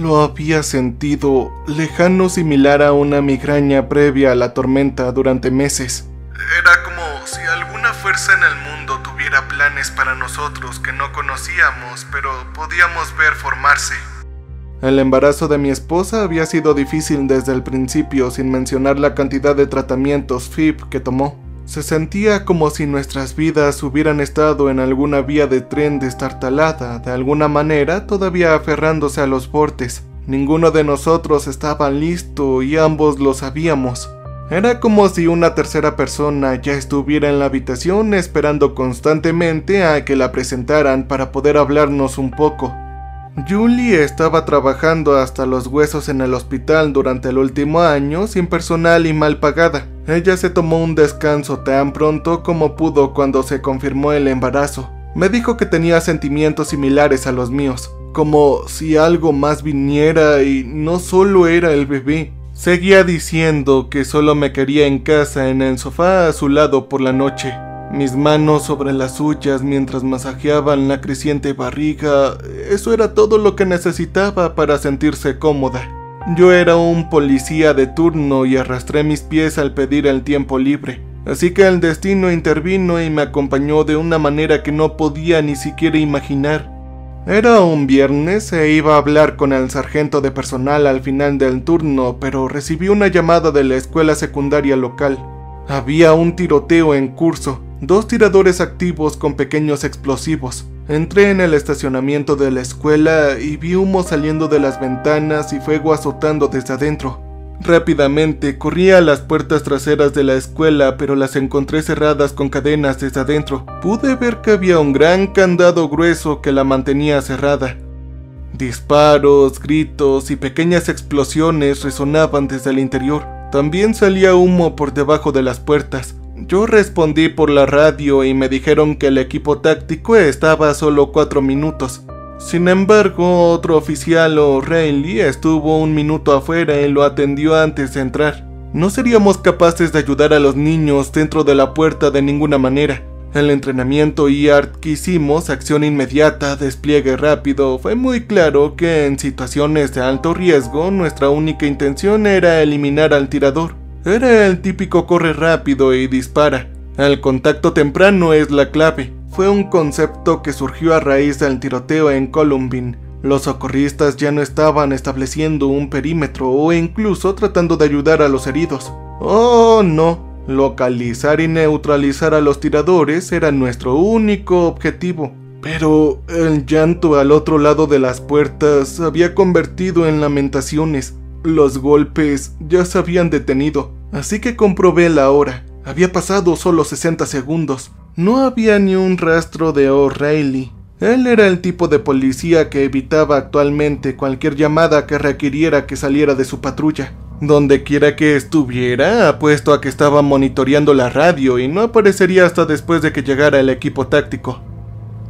Lo había sentido lejano, similar a una migraña previa a la tormenta durante meses. Era como si alguna fuerza en el mundo tuviera planes para nosotros que no conocíamos, pero podíamos ver formarse. El embarazo de mi esposa había sido difícil desde el principio, sin mencionar la cantidad de tratamientos FIV que tomó. Se sentía como si nuestras vidas hubieran estado en alguna vía de tren destartalada, de alguna manera todavía aferrándose a los bordes. Ninguno de nosotros estaba listo y ambos lo sabíamos. Era como si una tercera persona ya estuviera en la habitación esperando constantemente a que la presentaran para poder hablarnos un poco. Julie estaba trabajando hasta los huesos en el hospital durante el último año sin personal y mal pagada. Ella se tomó un descanso tan pronto como pudo cuando se confirmó el embarazo. Me dijo que tenía sentimientos similares a los míos, como si algo más viniera y no solo era el bebé. Seguía diciendo que solo me quería en casa, en el sofá a su lado por la noche. Mis manos sobre las suyas mientras masajeaban la creciente barriga, eso era todo lo que necesitaba para sentirse cómoda. Yo era un policía de turno y arrastré mis pies al pedir el tiempo libre, así que el destino intervino y me acompañó de una manera que no podía ni siquiera imaginar. Era un viernes e iba a hablar con el sargento de personal al final del turno, pero recibí una llamada de la escuela secundaria local. Había un tiroteo en curso. 2 tiradores activos con pequeños explosivos. Entré en el estacionamiento de la escuela y vi humo saliendo de las ventanas y fuego azotando desde adentro. Rápidamente corrí a las puertas traseras de la escuela, pero las encontré cerradas con cadenas desde adentro. Pude ver que había un gran candado grueso que la mantenía cerrada. Disparos, gritos y pequeñas explosiones resonaban desde el interior. También salía humo por debajo de las puertas. Yo respondí por la radio y me dijeron que el equipo táctico estaba a solo 4 minutos. Sin embargo, otro oficial, O'Reilly, estuvo 1 minuto afuera y lo atendió antes de entrar. No seríamos capaces de ayudar a los niños dentro de la puerta de ninguna manera. El entrenamiento IART que hicimos, acción inmediata, despliegue rápido, fue muy claro que en situaciones de alto riesgo nuestra única intención era eliminar al tirador. Era el típico corre rápido y dispara. El contacto temprano es la clave. Fue un concepto que surgió a raíz del tiroteo en Columbine. Los socorristas ya no estaban estableciendo un perímetro o incluso tratando de ayudar a los heridos. Oh, no. Localizar y neutralizar a los tiradores era nuestro único objetivo. Pero el llanto al otro lado de las puertas se había convertido en lamentaciones. Los golpes ya se habían detenido, así que comprobé la hora. Había pasado solo 60 segundos. No había ni un rastro de O'Reilly. Él era el tipo de policía que evitaba actualmente cualquier llamada que requiriera que saliera de su patrulla. Donde quiera que estuviera, apuesto a que estaba monitoreando la radio y no aparecería hasta después de que llegara el equipo táctico.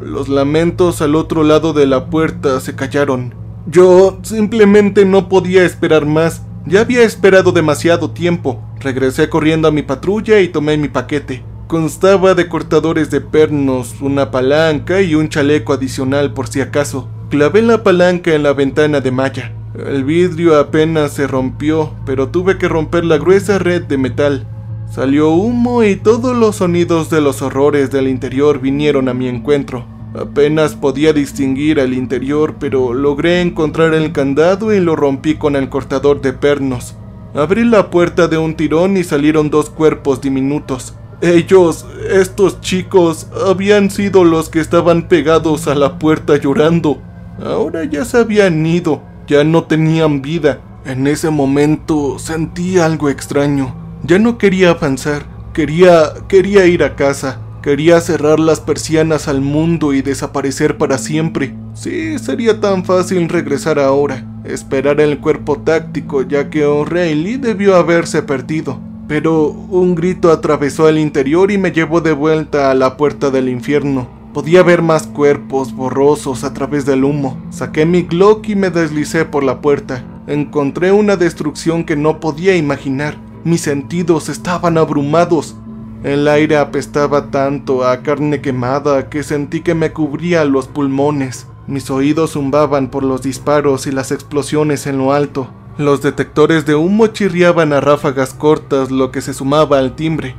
Los lamentos al otro lado de la puerta se callaron. Yo simplemente no podía esperar más. Ya había esperado demasiado tiempo. Regresé corriendo a mi patrulla y tomé mi paquete. Constaba de cortadores de pernos, una palanca y un chaleco adicional por si acaso. Clavé la palanca en la ventana de malla. El vidrio apenas se rompió, pero tuve que romper la gruesa red de metal. Salió humo y todos los sonidos de los horrores del interior vinieron a mi encuentro. Apenas podía distinguir el interior, pero logré encontrar el candado y lo rompí con el cortador de pernos. Abrí la puerta de un tirón y salieron 2 cuerpos diminutos. Estos chicos, habían sido los que estaban pegados a la puerta llorando. Ahora ya se habían ido, ya no tenían vida. En ese momento sentí algo extraño. Ya no quería avanzar, quería ir a casa. Quería cerrar las persianas al mundo y desaparecer para siempre. Sí, sería tan fácil regresar ahora, esperar el cuerpo táctico, ya que O'Reilly debió haberse perdido. Pero un grito atravesó el interior y me llevó de vuelta a la puerta del infierno. Podía ver más cuerpos borrosos a través del humo. Saqué mi Glock y me deslicé por la puerta. Encontré una destrucción que no podía imaginar. Mis sentidos estaban abrumados. El aire apestaba tanto a carne quemada que sentí que me cubría los pulmones. Mis oídos zumbaban por los disparos y las explosiones en lo alto. Los detectores de humo chirriaban a ráfagas cortas, lo que se sumaba al timbre.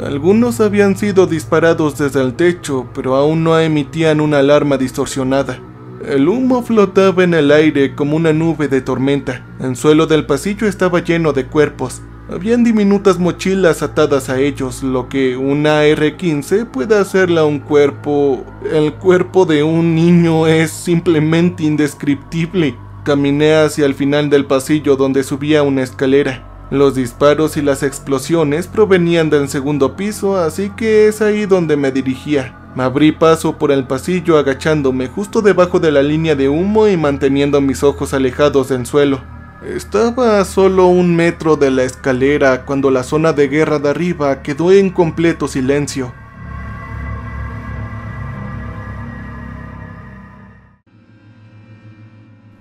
Algunos habían sido disparados desde el techo, pero aún no emitían una alarma distorsionada. El humo flotaba en el aire como una nube de tormenta. El suelo del pasillo estaba lleno de cuerpos. Habían diminutas mochilas atadas a ellos, lo que una AR-15 puede hacerle a un cuerpo. El cuerpo de un niño es simplemente indescriptible. Caminé hacia el final del pasillo donde subía una escalera. Los disparos y las explosiones provenían del segundo piso, así que es ahí donde me dirigía. Me abrí paso por el pasillo agachándome justo debajo de la línea de humo y manteniendo mis ojos alejados del suelo. Estaba a solo 1 metro de la escalera cuando la zona de guerra de arriba quedó en completo silencio.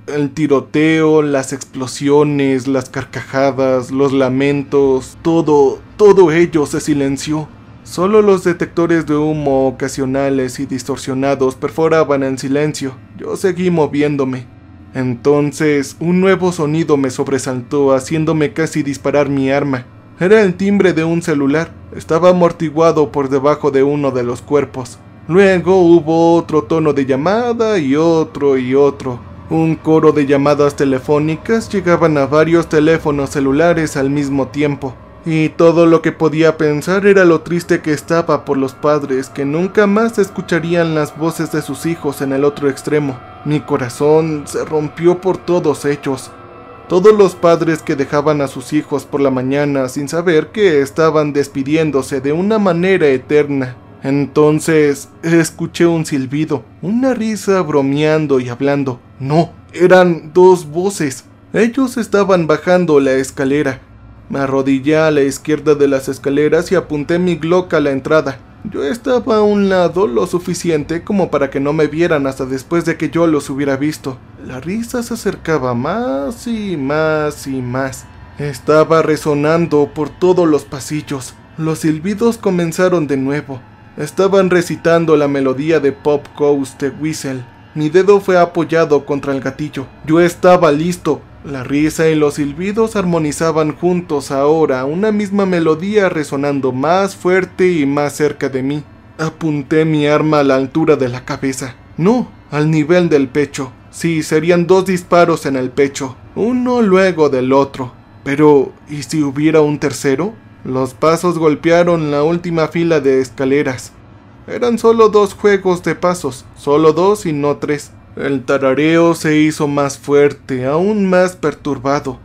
El tiroteo, las explosiones, las carcajadas, los lamentos, todo ello se silenció. Solo los detectores de humo ocasionales y distorsionados perforaban el silencio. Yo seguí moviéndome. Entonces, un nuevo sonido me sobresaltó, haciéndome casi disparar mi arma. Era el timbre de un celular. Estaba amortiguado por debajo de uno de los cuerpos. Luego hubo otro tono de llamada y otro y otro. Un coro de llamadas telefónicas llegaban a varios teléfonos celulares al mismo tiempo. Y todo lo que podía pensar era lo triste que estaba por los padres que nunca más escucharían las voces de sus hijos en el otro extremo. Mi corazón se rompió por todos ellos. Todos los padres que dejaban a sus hijos por la mañana sin saber que estaban despidiéndose de una manera eterna. Entonces escuché un silbido, una risa bromeando y hablando. No, eran 2 voces. Ellos estaban bajando la escalera. Me arrodillé a la izquierda de las escaleras y apunté mi Glock a la entrada. Yo estaba a un lado lo suficiente como para que no me vieran hasta después de que yo los hubiera visto. La risa se acercaba más y más y más. Estaba resonando por todos los pasillos. Los silbidos comenzaron de nuevo. Estaban recitando la melodía de Pop Goes the Whistle. Mi dedo fue apoyado contra el gatillo. Yo estaba listo. La risa y los silbidos armonizaban juntos ahora, una misma melodía resonando más fuerte y más cerca de mí. Apunté mi arma a la altura de la cabeza. No, al nivel del pecho. Sí, serían 2 disparos en el pecho, uno luego del otro. Pero, ¿y si hubiera un tercero? Los pasos golpearon la última fila de escaleras. Eran solo 2 juegos de pasos, solo 2 y no 3. El tarareo se hizo más fuerte, aún más perturbado.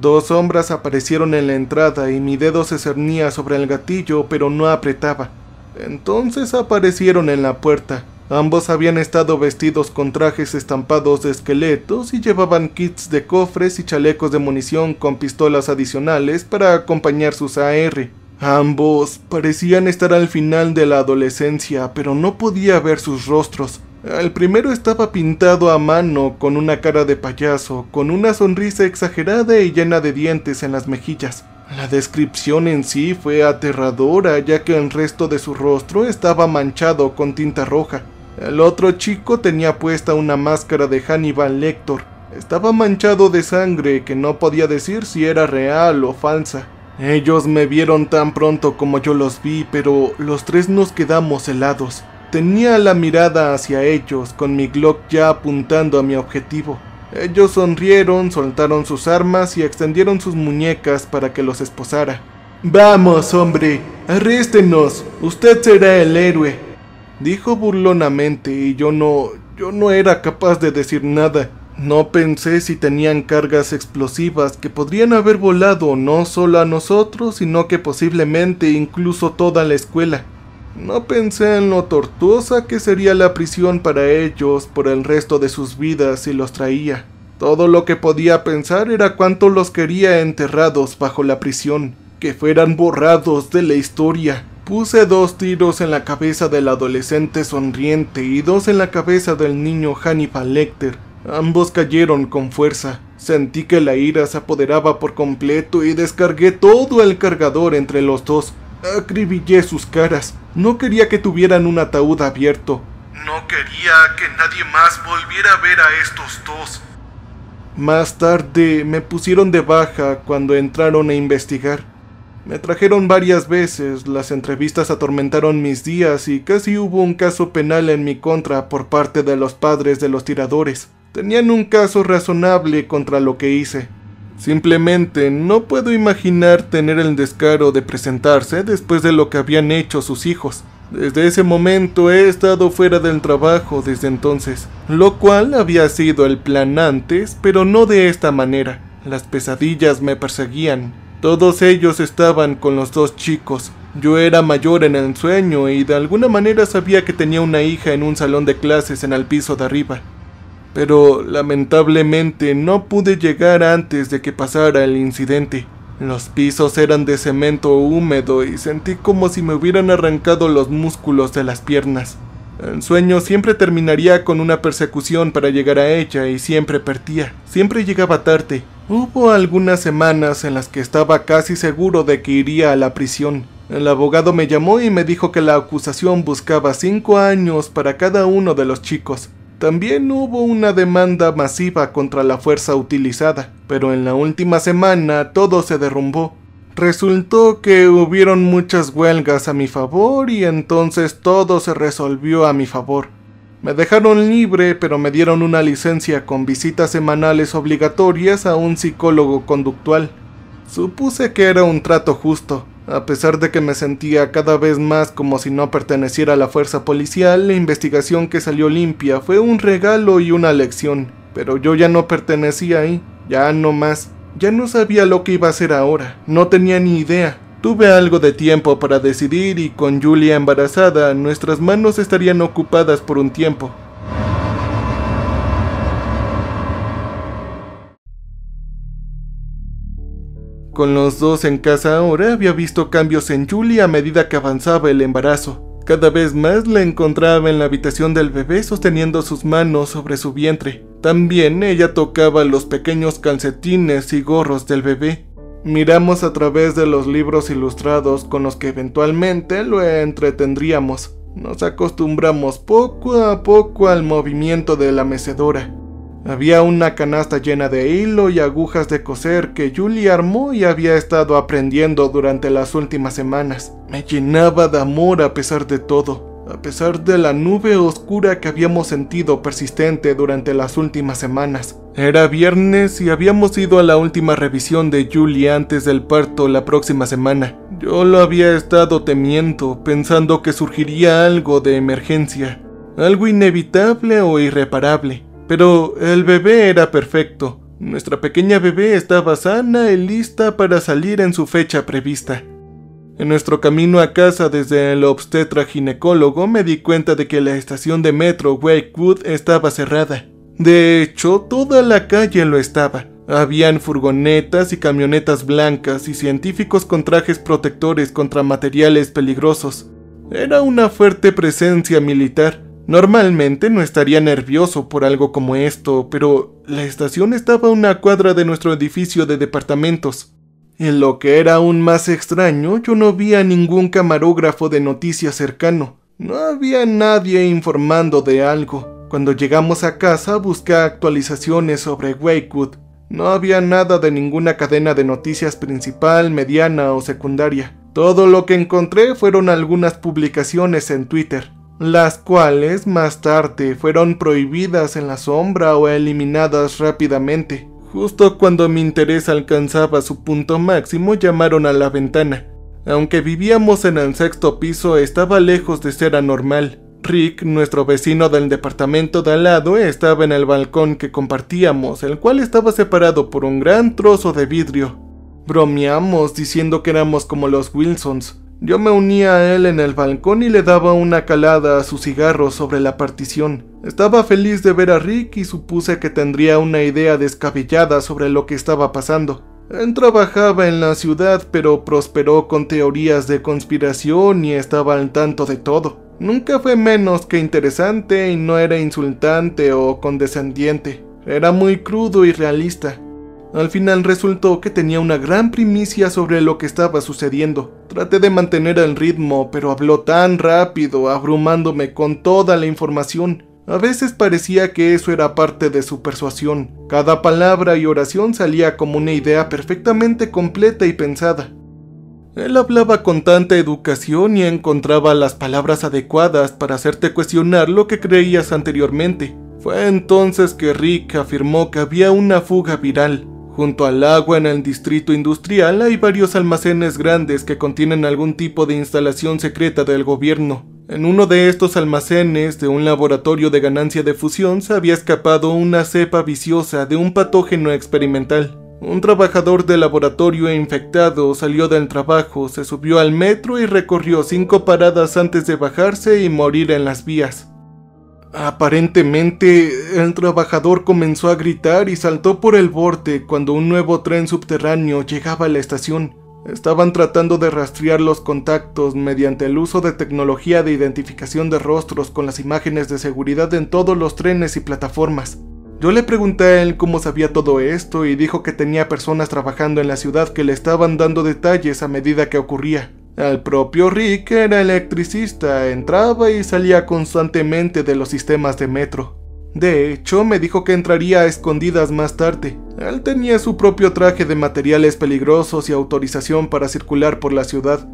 2 sombras aparecieron en la entrada y mi dedo se cernía sobre el gatillo, pero no apretaba. Entonces aparecieron en la puerta. Ambos habían estado vestidos con trajes estampados de esqueletos y llevaban kits de cofres y chalecos de munición con pistolas adicionales para acompañar sus AR. Ambos parecían estar al final de la adolescencia, pero no podía ver sus rostros. El primero estaba pintado a mano con una cara de payaso, con una sonrisa exagerada y llena de dientes en las mejillas. La descripción en sí fue aterradora, ya que el resto de su rostro estaba manchado con tinta roja. El otro chico tenía puesta una máscara de Hannibal Lecter. Estaba manchado de sangre que no podía decir si era real o falsa. Ellos me vieron tan pronto como yo los vi, pero los 3 nos quedamos helados. Tenía la mirada hacia ellos, con mi Glock ya apuntando a mi objetivo. Ellos sonrieron, soltaron sus armas y extendieron sus muñecas para que los esposara. «Vamos, hombre, arréstenos, usted será el héroe», dijo burlonamente, y yo no era capaz de decir nada. No pensé si tenían cargas explosivas que podrían haber volado no solo a nosotros, sino que posiblemente incluso toda la escuela. No pensé en lo tortuosa que sería la prisión para ellos por el resto de sus vidas si los traía. Todo lo que podía pensar era cuánto los quería enterrados bajo la prisión, que fueran borrados de la historia. Puse 2 tiros en la cabeza del adolescente sonriente y 2 en la cabeza del niño Hannibal Lecter. Ambos cayeron con fuerza. Sentí que la ira se apoderaba por completo y descargué todo el cargador entre los 2. Acribillé sus caras. No quería que tuvieran un ataúd abierto. No quería que nadie más volviera a ver a estos dos. Más tarde me pusieron de baja cuando entraron a investigar. Me trajeron varias veces, las entrevistas atormentaron mis días y casi hubo un caso penal en mi contra por parte de los padres de los tiradores. Tenían un caso razonable contra lo que hice. Simplemente no puedo imaginar tener el descaro de presentarse después de lo que habían hecho sus hijos. Desde ese momento he estado fuera del trabajo desde entonces, lo cual había sido el plan antes, pero no de esta manera. Las pesadillas me perseguían. Todos ellos estaban con los dos chicos. Yo era mayor en el sueño y de alguna manera sabía que tenía una hija en un salón de clases en el piso de arriba. Pero lamentablemente no pude llegar antes de que pasara el incidente. Los pisos eran de cemento húmedo y sentí como si me hubieran arrancado los músculos de las piernas. El sueño siempre terminaría con una persecución para llegar a ella y siempre perdía, siempre llegaba tarde. Hubo algunas semanas en las que estaba casi seguro de que iría a la prisión. El abogado me llamó y me dijo que la acusación buscaba 5 años para cada uno de los chicos. También hubo una demanda masiva contra la fuerza utilizada, pero en la última semana todo se derrumbó. Resultó que hubieron muchas huelgas a mi favor y entonces todo se resolvió a mi favor. Me dejaron libre, pero me dieron una licencia con visitas semanales obligatorias a un psicólogo conductual. Supuse que era un trato justo. A pesar de que me sentía cada vez más como si no perteneciera a la fuerza policial, la investigación que salió limpia fue un regalo y una lección. Pero yo ya no pertenecía ahí, ya no más. Ya no sabía lo que iba a hacer ahora, no tenía ni idea. Tuve algo de tiempo para decidir y con Julia embarazada, nuestras manos estarían ocupadas por un tiempo. Con los dos en casa ahora, había visto cambios en Julia a medida que avanzaba el embarazo. Cada vez más la encontraba en la habitación del bebé sosteniendo sus manos sobre su vientre. También ella tocaba los pequeños calcetines y gorros del bebé. Miramos a través de los libros ilustrados con los que eventualmente lo entretendríamos. Nos acostumbramos poco a poco al movimiento de la mecedora. Había una canasta llena de hilo y agujas de coser que Julie armó y había estado aprendiendo durante las últimas semanas. Me llenaba de amor a pesar de todo, a pesar de la nube oscura que habíamos sentido persistente durante las últimas semanas. Era viernes y habíamos ido a la última revisión de Julie antes del parto la próxima semana. Yo lo había estado temiendo, pensando que surgiría algo de emergencia, algo inevitable o irreparable. Pero el bebé era perfecto. Nuestra pequeña bebé estaba sana y lista para salir en su fecha prevista. En nuestro camino a casa desde el obstetra ginecólogo me di cuenta de que la estación de metro Wakewood estaba cerrada. De hecho, toda la calle lo estaba. Habían furgonetas y camionetas blancas y científicos con trajes protectores contra materiales peligrosos. Era una fuerte presencia militar. Normalmente no estaría nervioso por algo como esto, pero la estación estaba a una cuadra de nuestro edificio de departamentos. En lo que era aún más extraño, yo no vi a ningún camarógrafo de noticias cercano. No había nadie informando de algo. Cuando llegamos a casa busqué actualizaciones sobre Wakewood. No había nada de ninguna cadena de noticias principal, mediana o secundaria. Todo lo que encontré fueron algunas publicaciones en Twitter, las cuales más tarde fueron prohibidas en la sombra o eliminadas rápidamente. Justo cuando mi interés alcanzaba su punto máximo, llamaron a la ventana. Aunque vivíamos en el 6º piso, estaba lejos de ser anormal. Rick, nuestro vecino del departamento de al lado, estaba en el balcón que compartíamos, el cual estaba separado por un gran trozo de vidrio. Bromeamos diciendo que éramos como los Wilsons. Yo me unía a él en el balcón y le daba una calada a su cigarro sobre la partición. Estaba feliz de ver a Rick y supuse que tendría una idea descabellada sobre lo que estaba pasando. Él trabajaba en la ciudad, pero prosperó con teorías de conspiración y estaba al tanto de todo. Nunca fue menos que interesante y no era insultante o condescendiente. Era muy crudo y realista. Al final resultó que tenía una gran primicia sobre lo que estaba sucediendo. Traté de mantener el ritmo, pero habló tan rápido, abrumándome con toda la información. A veces parecía que eso era parte de su persuasión. Cada palabra y oración salía como una idea perfectamente completa y pensada. Él hablaba con tanta educación y encontraba las palabras adecuadas para hacerte cuestionar lo que creías anteriormente. Fue entonces que Rick afirmó que había una fuga viral. Junto al agua en el distrito industrial hay varios almacenes grandes que contienen algún tipo de instalación secreta del gobierno. En uno de estos almacenes de un laboratorio de ganancia de fusión se había escapado una cepa viciosa de un patógeno experimental. Un trabajador del laboratorio infectado salió del trabajo, se subió al metro y recorrió 5 paradas antes de bajarse y morir en las vías. Aparentemente, el trabajador comenzó a gritar y saltó por el borde cuando un nuevo tren subterráneo llegaba a la estación. Estaban tratando de rastrear los contactos mediante el uso de tecnología de identificación de rostros con las imágenes de seguridad en todos los trenes y plataformas. Yo le pregunté a él cómo sabía todo esto y dijo que tenía personas trabajando en la ciudad que le estaban dando detalles a medida que ocurría. El propio Rick era electricista, entraba y salía constantemente de los sistemas de metro. De hecho, me dijo que entraría a escondidas más tarde. Él tenía su propio traje de materiales peligrosos y autorización para circular por la ciudad.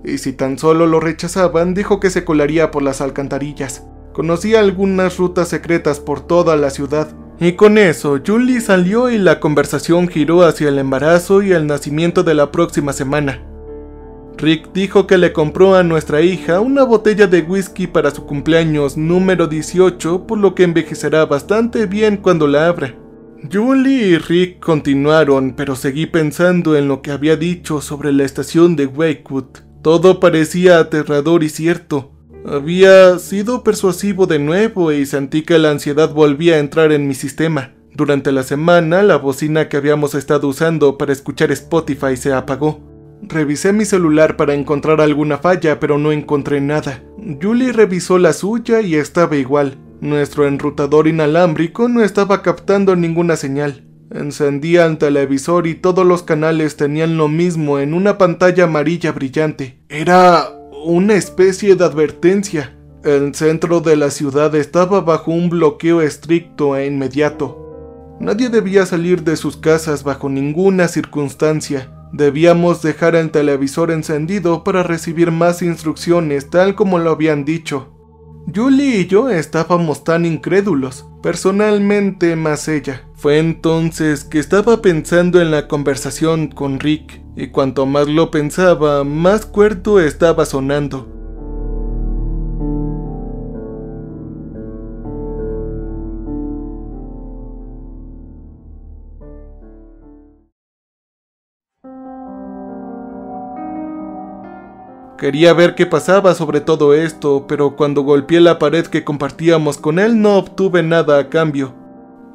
Y si tan solo lo rechazaban, dijo que se colaría por las alcantarillas. Conocía algunas rutas secretas por toda la ciudad. Y con eso, Julie salió y la conversación giró hacia el embarazo y el nacimiento de la próxima semana. Rick dijo que le compró a nuestra hija una botella de whisky para su cumpleaños número 18, por lo que envejecerá bastante bien cuando la abra. Julie y Rick continuaron, pero seguí pensando en lo que había dicho sobre la estación de Wakewood. Todo parecía aterrador y cierto. Había sido persuasivo de nuevo y sentí que la ansiedad volvía a entrar en mi sistema. Durante la semana, la bocina que habíamos estado usando para escuchar Spotify se apagó. Revisé mi celular para encontrar alguna falla, pero no encontré nada. Julie revisó la suya y estaba igual. Nuestro enrutador inalámbrico no estaba captando ninguna señal. Encendía el televisor y todos los canales tenían lo mismo en una pantalla amarilla brillante. Era una especie de advertencia. El centro de la ciudad estaba bajo un bloqueo estricto e inmediato. Nadie debía salir de sus casas bajo ninguna circunstancia. Debíamos dejar el televisor encendido para recibir más instrucciones, tal como lo habían dicho. Julie y yo estábamos tan incrédulos, personalmente más ella. Fue entonces que estaba pensando en la conversación con Rick, y cuanto más lo pensaba, más cuerdo estaba sonando. Quería ver qué pasaba sobre todo esto, pero cuando golpeé la pared que compartíamos con él no obtuve nada a cambio.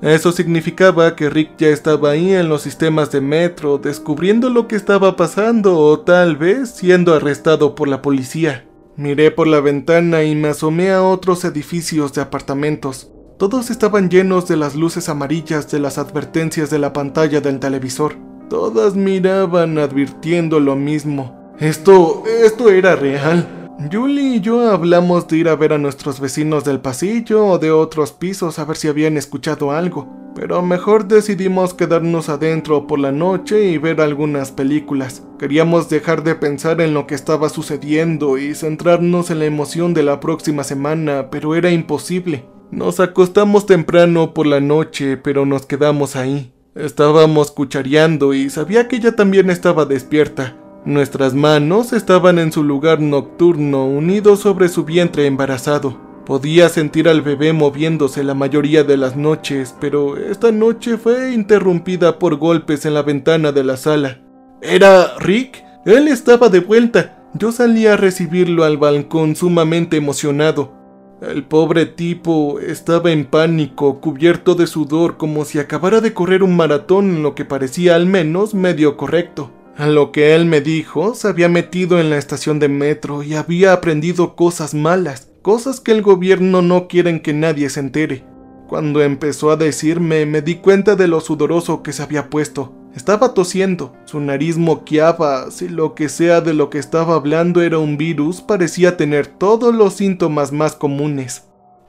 Eso significaba que Rick ya estaba ahí en los sistemas de metro, descubriendo lo que estaba pasando o tal vez siendo arrestado por la policía. Miré por la ventana y me asomé a otros edificios de apartamentos. Todos estaban llenos de las luces amarillas de las advertencias de la pantalla del televisor. Todas miraban advirtiendo lo mismo. Esto era real. Julie y yo hablamos de ir a ver a nuestros vecinos del pasillo o de otros pisos a ver si habían escuchado algo, pero mejor decidimos quedarnos adentro por la noche y ver algunas películas. Queríamos dejar de pensar en lo que estaba sucediendo y centrarnos en la emoción de la próxima semana, pero era imposible. Nos acostamos temprano por la noche, pero nos quedamos ahí. Estábamos cuchareando y sabía que ella también estaba despierta. Nuestras manos estaban en su lugar nocturno, unidos sobre su vientre embarazado. Podía sentir al bebé moviéndose la mayoría de las noches, pero esta noche fue interrumpida por golpes en la ventana de la sala. ¿Era Rick? Él estaba de vuelta. Yo salí a recibirlo al balcón sumamente emocionado. El pobre tipo estaba en pánico, cubierto de sudor, como si acabara de correr un maratón en lo que parecía al menos medio correcto. A lo que él me dijo, se había metido en la estación de metro y había aprendido cosas malas, cosas que el gobierno no quieren que nadie se entere. Cuando empezó a decirme, me di cuenta de lo sudoroso que se había puesto. Estaba tosiendo, su nariz moqueaba, si lo que sea de lo que estaba hablando era un virus, parecía tener todos los síntomas más comunes.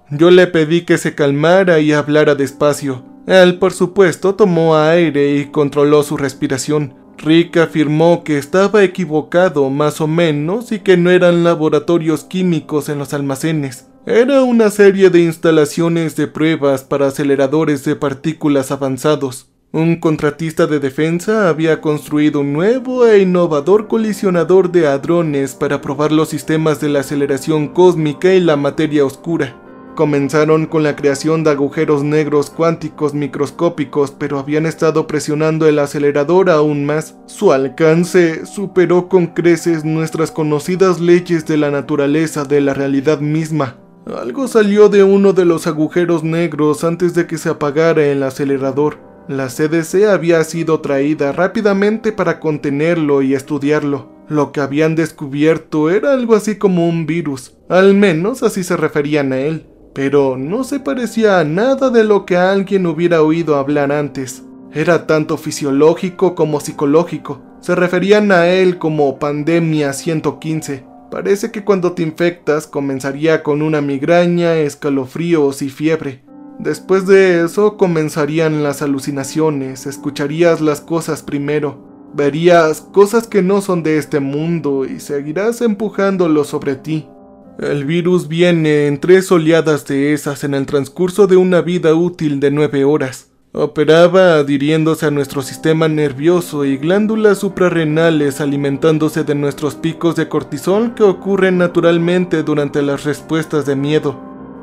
Yo le pedí que se calmara y hablara despacio. Él, por supuesto, tomó aire y controló su respiración. Rick afirmó que estaba equivocado, más o menos, y que no eran laboratorios químicos en los almacenes. Era una serie de instalaciones de pruebas para aceleradores de partículas avanzados. Un contratista de defensa había construido un nuevo e innovador colisionador de hadrones para probar los sistemas de la aceleración cósmica y la materia oscura. Comenzaron con la creación de agujeros negros cuánticos microscópicos, pero habían estado presionando el acelerador aún más. Su alcance superó con creces nuestras conocidas leyes de la naturaleza de la realidad misma. Algo salió de uno de los agujeros negros antes de que se apagara el acelerador. La CDC había sido traída rápidamente para contenerlo y estudiarlo. Lo que habían descubierto era algo así como un virus, al menos así se referían a él. Pero no se parecía a nada de lo que alguien hubiera oído hablar antes. Era tanto fisiológico como psicológico. Se referían a él como Pandemia 115. Parece que cuando te infectas comenzaría con una migraña, escalofríos y fiebre. Después de eso comenzarían las alucinaciones, escucharías las cosas primero, verías cosas que no son de este mundo y seguirás empujándolo sobre ti. El virus viene en 3 oleadas de esas en el transcurso de una vida útil de 9 horas. Operaba adhiriéndose a nuestro sistema nervioso y glándulas suprarrenales alimentándose de nuestros picos de cortisol que ocurren naturalmente durante las respuestas de miedo.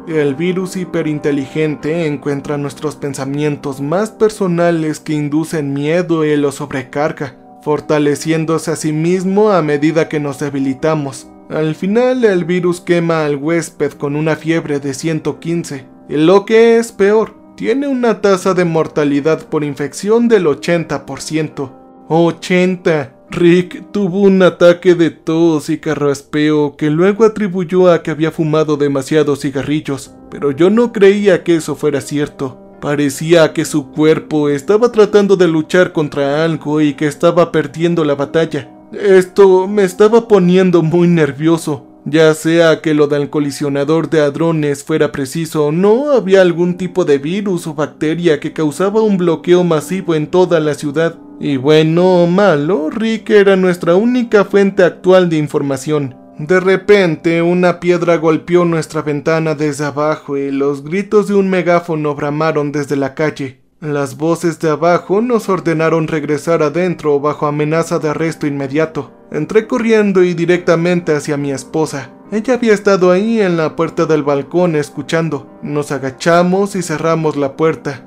El virus hiperinteligente encuentra nuestros pensamientos más personales que inducen miedo y los sobrecarga, fortaleciéndose a sí mismo a medida que nos debilitamos. Al final el virus quema al huésped con una fiebre de 115, y lo que es peor, tiene una tasa de mortalidad por infección del 80%. ¡80! Rick tuvo un ataque de tos y carraspeo que luego atribuyó a que había fumado demasiados cigarrillos, pero yo no creía que eso fuera cierto. Parecía que su cuerpo estaba tratando de luchar contra algo y que estaba perdiendo la batalla. Esto me estaba poniendo muy nervioso. Ya sea que lo del colisionador de hadrones fuera preciso o no, había algún tipo de virus o bacteria que causaba un bloqueo masivo en toda la ciudad. Y bueno o malo, Rick era nuestra única fuente actual de información. De repente, una piedra golpeó nuestra ventana desde abajo y los gritos de un megáfono bramaron desde la calle. Las voces de abajo nos ordenaron regresar adentro bajo amenaza de arresto inmediato. Entré corriendo y directamente hacia mi esposa. Ella había estado ahí en la puerta del balcón escuchando. Nos agachamos y cerramos la puerta.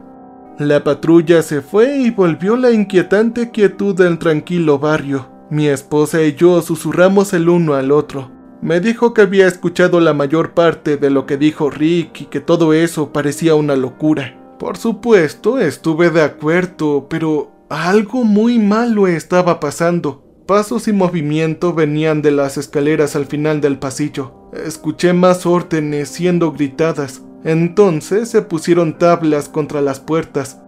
La patrulla se fue y volvió la inquietante quietud del tranquilo barrio. Mi esposa y yo susurramos el uno al otro. Me dijo que había escuchado la mayor parte de lo que dijo Rick y que todo eso parecía una locura. Por supuesto, estuve de acuerdo, pero algo muy malo estaba pasando. Pasos y movimiento venían de las escaleras al final del pasillo. Escuché más órdenes siendo gritadas. Entonces se pusieron tablas contra las puertas.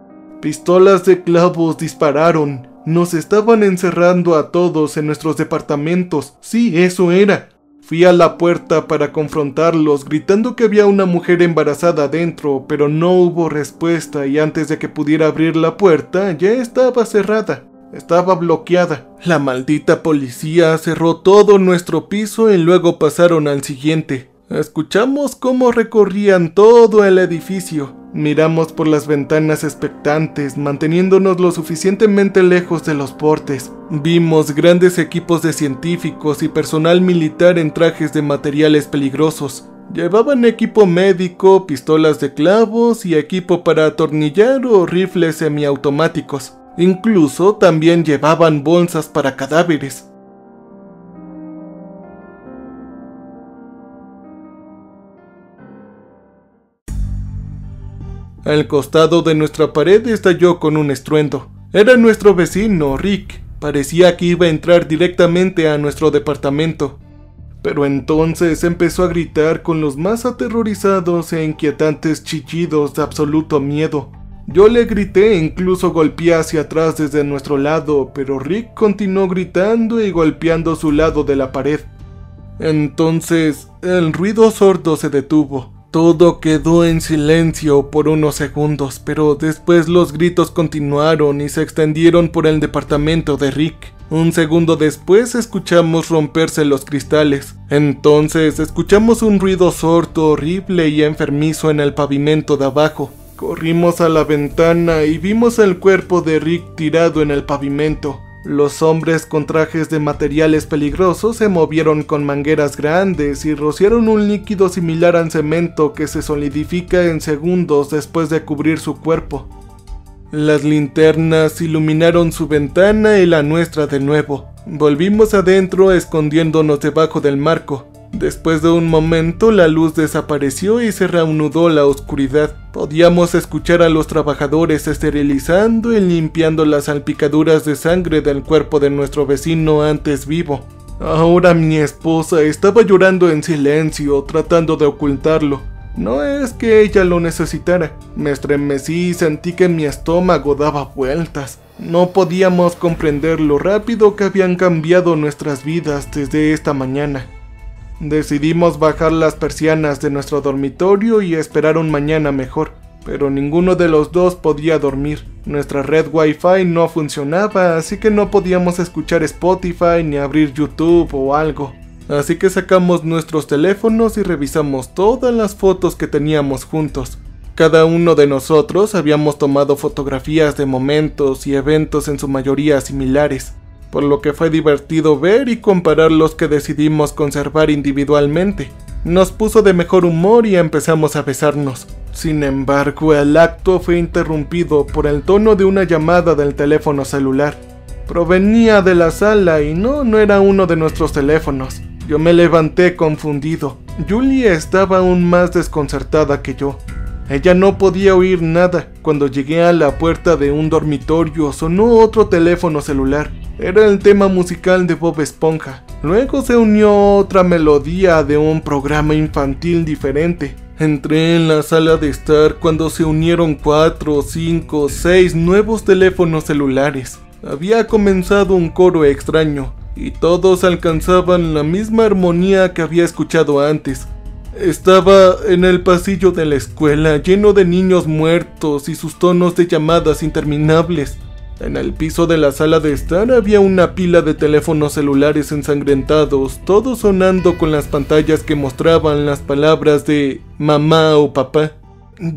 Pistolas de clavos dispararon. Nos estaban encerrando a todos en nuestros departamentos. Sí, eso era. Fui a la puerta para confrontarlos, gritando que había una mujer embarazada adentro, pero no hubo respuesta y antes de que pudiera abrir la puerta ya estaba cerrada. Estaba bloqueada. La maldita policía cerró todo nuestro piso y luego pasaron al siguiente. Escuchamos cómo recorrían todo el edificio. Miramos por las ventanas expectantes, manteniéndonos lo suficientemente lejos de los portes. Vimos grandes equipos de científicos y personal militar en trajes de materiales peligrosos. Llevaban equipo médico, pistolas de clavos y equipo para atornillar o rifles semiautomáticos. Incluso también llevaban bolsas para cadáveres. Al costado de nuestra pared estalló con un estruendo. Era nuestro vecino, Rick. Parecía que iba a entrar directamente a nuestro departamento. Pero entonces empezó a gritar con los más aterrorizados e inquietantes chillidos de absoluto miedo. Yo le grité e incluso golpeé hacia atrás desde nuestro lado, pero Rick continuó gritando y golpeando su lado de la pared. Entonces, el ruido sordo se detuvo. Todo quedó en silencio por unos segundos, pero después los gritos continuaron y se extendieron por el departamento de Rick. Un segundo después escuchamos romperse los cristales. Entonces escuchamos un ruido sordo, horrible y enfermizo en el pavimento de abajo. Corrimos a la ventana y vimos el cuerpo de Rick tirado en el pavimento. Los hombres con trajes de materiales peligrosos se movieron con mangueras grandes y rociaron un líquido similar al cemento que se solidifica en segundos después de cubrir su cuerpo. Las linternas iluminaron su ventana y la nuestra de nuevo. Volvimos adentro escondiéndonos debajo del marco. Después de un momento la luz desapareció y se reanudó la oscuridad. Podíamos escuchar a los trabajadores esterilizando y limpiando las salpicaduras de sangre del cuerpo de nuestro vecino antes vivo. Ahora mi esposa estaba llorando en silencio, tratando de ocultarlo. No es que ella lo necesitara. Me estremecí y sentí que mi estómago daba vueltas. No podíamos comprender lo rápido que habían cambiado nuestras vidas desde esta mañana. Decidimos bajar las persianas de nuestro dormitorio y esperar un mañana mejor, pero ninguno de los dos podía dormir. Nuestra red Wi-Fi no funcionaba, así que no podíamos escuchar Spotify ni abrir YouTube o algo. Así que sacamos nuestros teléfonos y revisamos todas las fotos que teníamos juntos. Cada uno de nosotros habíamos tomado fotografías de momentos y eventos en su mayoría similares, por lo que fue divertido ver y comparar los que decidimos conservar individualmente. Nos puso de mejor humor y empezamos a besarnos. Sin embargo, el acto fue interrumpido por el tono de una llamada del teléfono celular. Provenía de la sala y no era uno de nuestros teléfonos. Yo me levanté confundido. Julie estaba aún más desconcertada que yo. Ella no podía oír nada. Cuando llegué a la puerta de un dormitorio, sonó otro teléfono celular. Era el tema musical de Bob Esponja. Luego se unió otra melodía de un programa infantil diferente. Entré en la sala de estar cuando se unieron 4, 5, 6 nuevos teléfonos celulares. Había comenzado un coro extraño, y todos alcanzaban la misma armonía que había escuchado antes. Estaba en el pasillo de la escuela, lleno de niños muertos y sus tonos de llamadas interminables. En el piso de la sala de estar había una pila de teléfonos celulares ensangrentados, todos sonando con las pantallas que mostraban las palabras de mamá o papá.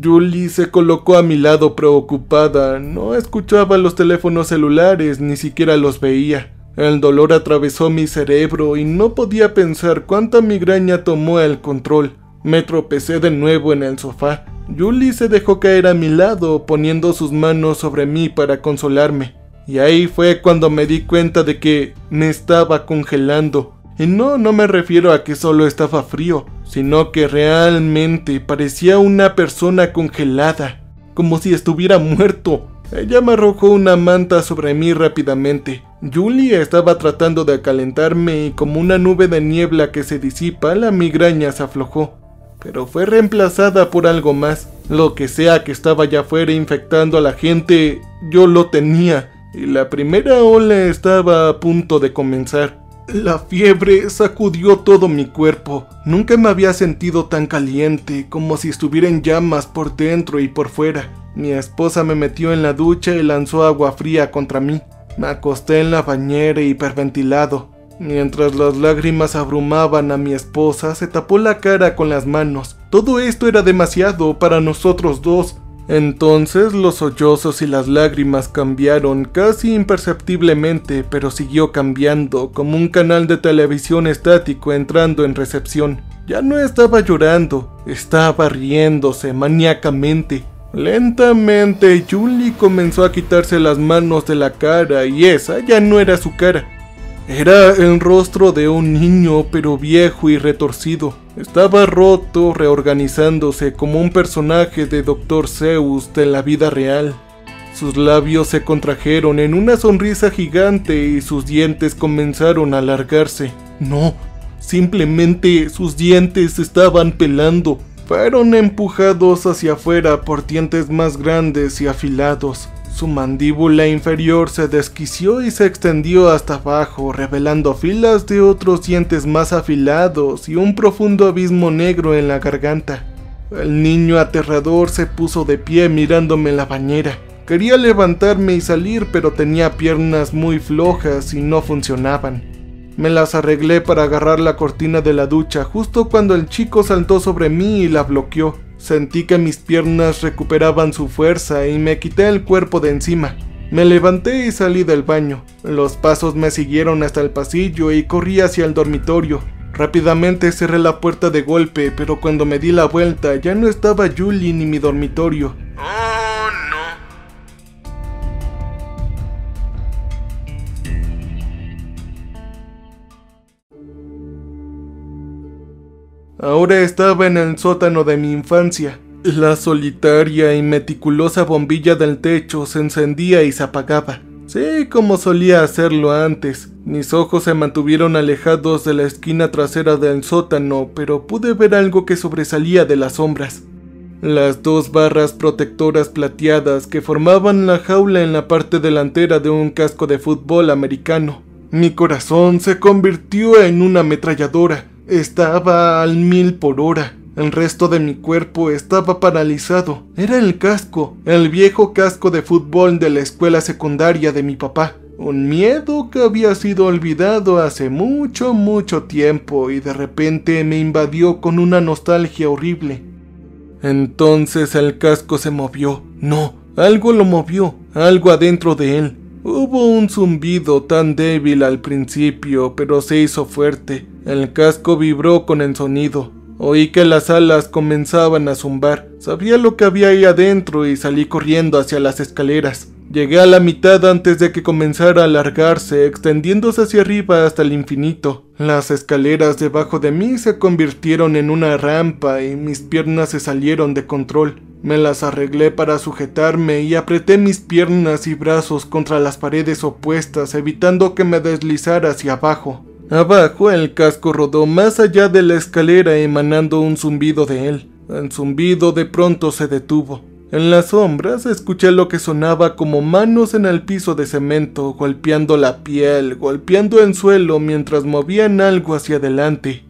Julie se colocó a mi lado preocupada. No escuchaba los teléfonos celulares, ni siquiera los veía. El dolor atravesó mi cerebro y no podía pensar cuánta migraña tomó el control. Me tropecé de nuevo en el sofá. Julie se dejó caer a mi lado, poniendo sus manos sobre mí para consolarme. Y ahí fue cuando me di cuenta de que me estaba congelando. Y no me refiero a que solo estaba frío, sino que realmente parecía una persona congelada, como si estuviera muerto. Ella me arrojó una manta sobre mí rápidamente. Julie estaba tratando de acalentarme y como una nube de niebla que se disipa, la migraña se aflojó. Pero fue reemplazada por algo más. Lo que sea que estaba allá afuera infectando a la gente, yo lo tenía. Y la primera ola estaba a punto de comenzar. La fiebre sacudió todo mi cuerpo. Nunca me había sentido tan caliente, como si estuviera en llamas por dentro y por fuera. Mi esposa me metió en la ducha y lanzó agua fría contra mí. Me acosté en la bañera hiperventilado. Mientras las lágrimas abrumaban a mi esposa, se tapó la cara con las manos. Todo esto era demasiado para nosotros dos. Entonces los sollozos y las lágrimas cambiaron casi imperceptiblemente, pero siguió cambiando, como un canal de televisión estático entrando en recepción. Ya no estaba llorando, estaba riéndose maníacamente. Lentamente Julie comenzó a quitarse las manos de la cara y esa ya no era su cara. Era el rostro de un niño, pero viejo y retorcido. Estaba roto, reorganizándose como un personaje de Dr. Seuss de la vida real. Sus labios se contrajeron en una sonrisa gigante y sus dientes comenzaron a alargarse. No, simplemente sus dientes estaban pelando. Fueron empujados hacia afuera por dientes más grandes y afilados. Su mandíbula inferior se desquició y se extendió hasta abajo, revelando filas de otros dientes más afilados y un profundo abismo negro en la garganta. El niño aterrador se puso de pie mirándome en la bañera. Quería levantarme y salir, pero tenía piernas muy flojas y no funcionaban. Me las arreglé para agarrar la cortina de la ducha justo cuando el chico saltó sobre mí y la bloqueó. Sentí que mis piernas recuperaban su fuerza y me quité el cuerpo de encima. Me levanté y salí del baño. Los pasos me siguieron hasta el pasillo y corrí hacia el dormitorio. Rápidamente cerré la puerta de golpe, pero cuando me di la vuelta ya no estaba Julie ni mi dormitorio. ¡Oh, no! Ahora estaba en el sótano de mi infancia. La solitaria y meticulosa bombilla del techo se encendía y se apagaba. Sí, como solía hacerlo antes. Mis ojos se mantuvieron alejados de la esquina trasera del sótano, pero pude ver algo que sobresalía de las sombras. Las dos barras protectoras plateadas que formaban la jaula en la parte delantera de un casco de fútbol americano. Mi corazón se convirtió en una ametralladora. Estaba al 1000 por hora. El resto de mi cuerpo estaba paralizado. Era el casco, el viejo casco de fútbol de la escuela secundaria de mi papá. Un miedo que había sido olvidado hace mucho tiempo y de repente me invadió con una nostalgia horrible. Entonces el casco se movió. No, algo lo movió, algo adentro de él. Hubo un zumbido tan débil al principio, pero se hizo fuerte. El casco vibró con el sonido. Oí que las alas comenzaban a zumbar. Sabía lo que había ahí adentro y salí corriendo hacia las escaleras. Llegué a la mitad antes de que comenzara a alargarse, extendiéndose hacia arriba hasta el infinito. Las escaleras debajo de mí se convirtieron en una rampa y mis piernas se salieron de control. Me las arreglé para sujetarme y apreté mis piernas y brazos contra las paredes opuestas, evitando que me deslizara hacia abajo. Abajo el casco rodó más allá de la escalera emanando un zumbido de él. El zumbido de pronto se detuvo. En las sombras escuché lo que sonaba como manos en el piso de cemento, golpeando la piel, golpeando el suelo mientras movían algo hacia adelante.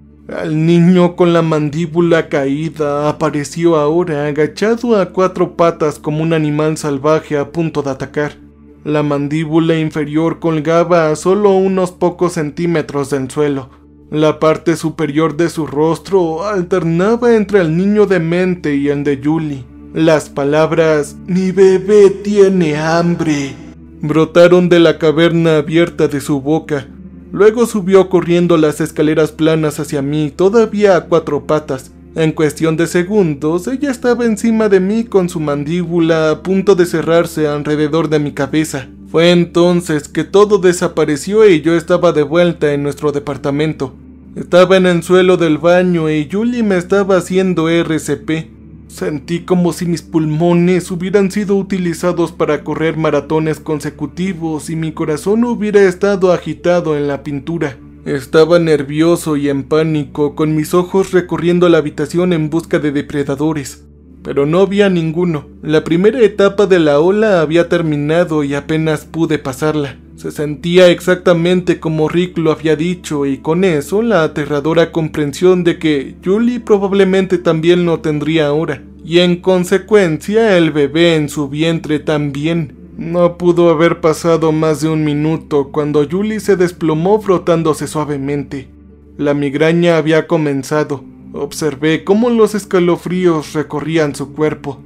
El niño con la mandíbula caída apareció ahora agachado a 4 patas como un animal salvaje a punto de atacar. La mandíbula inferior colgaba a solo unos pocos centímetros del suelo. La parte superior de su rostro alternaba entre el niño demente y el de Julie. Las palabras "mi bebé tiene hambre" brotaron de la caverna abierta de su boca. Luego subió corriendo las escaleras planas hacia mí, todavía a 4 patas. En cuestión de segundos, ella estaba encima de mí con su mandíbula a punto de cerrarse alrededor de mi cabeza. Fue entonces que todo desapareció y yo estaba de vuelta en nuestro departamento. Estaba en el suelo del baño y Julie me estaba haciendo RCP. Sentí como si mis pulmones hubieran sido utilizados para correr maratones consecutivos y mi corazón hubiera estado agitado en la pintura. Estaba nervioso y en pánico, con mis ojos recorriendo la habitación en busca de depredadores. Pero no había ninguno. La primera etapa de la ola había terminado y apenas pude pasarla. Se sentía exactamente como Rick lo había dicho y con eso la aterradora comprensión de que Julie probablemente también lo tendría ahora. Y en consecuencia el bebé en su vientre también. No pudo haber pasado más de 1 minuto cuando Julie se desplomó frotándose suavemente. La migraña había comenzado. Observé cómo los escalofríos recorrían su cuerpo.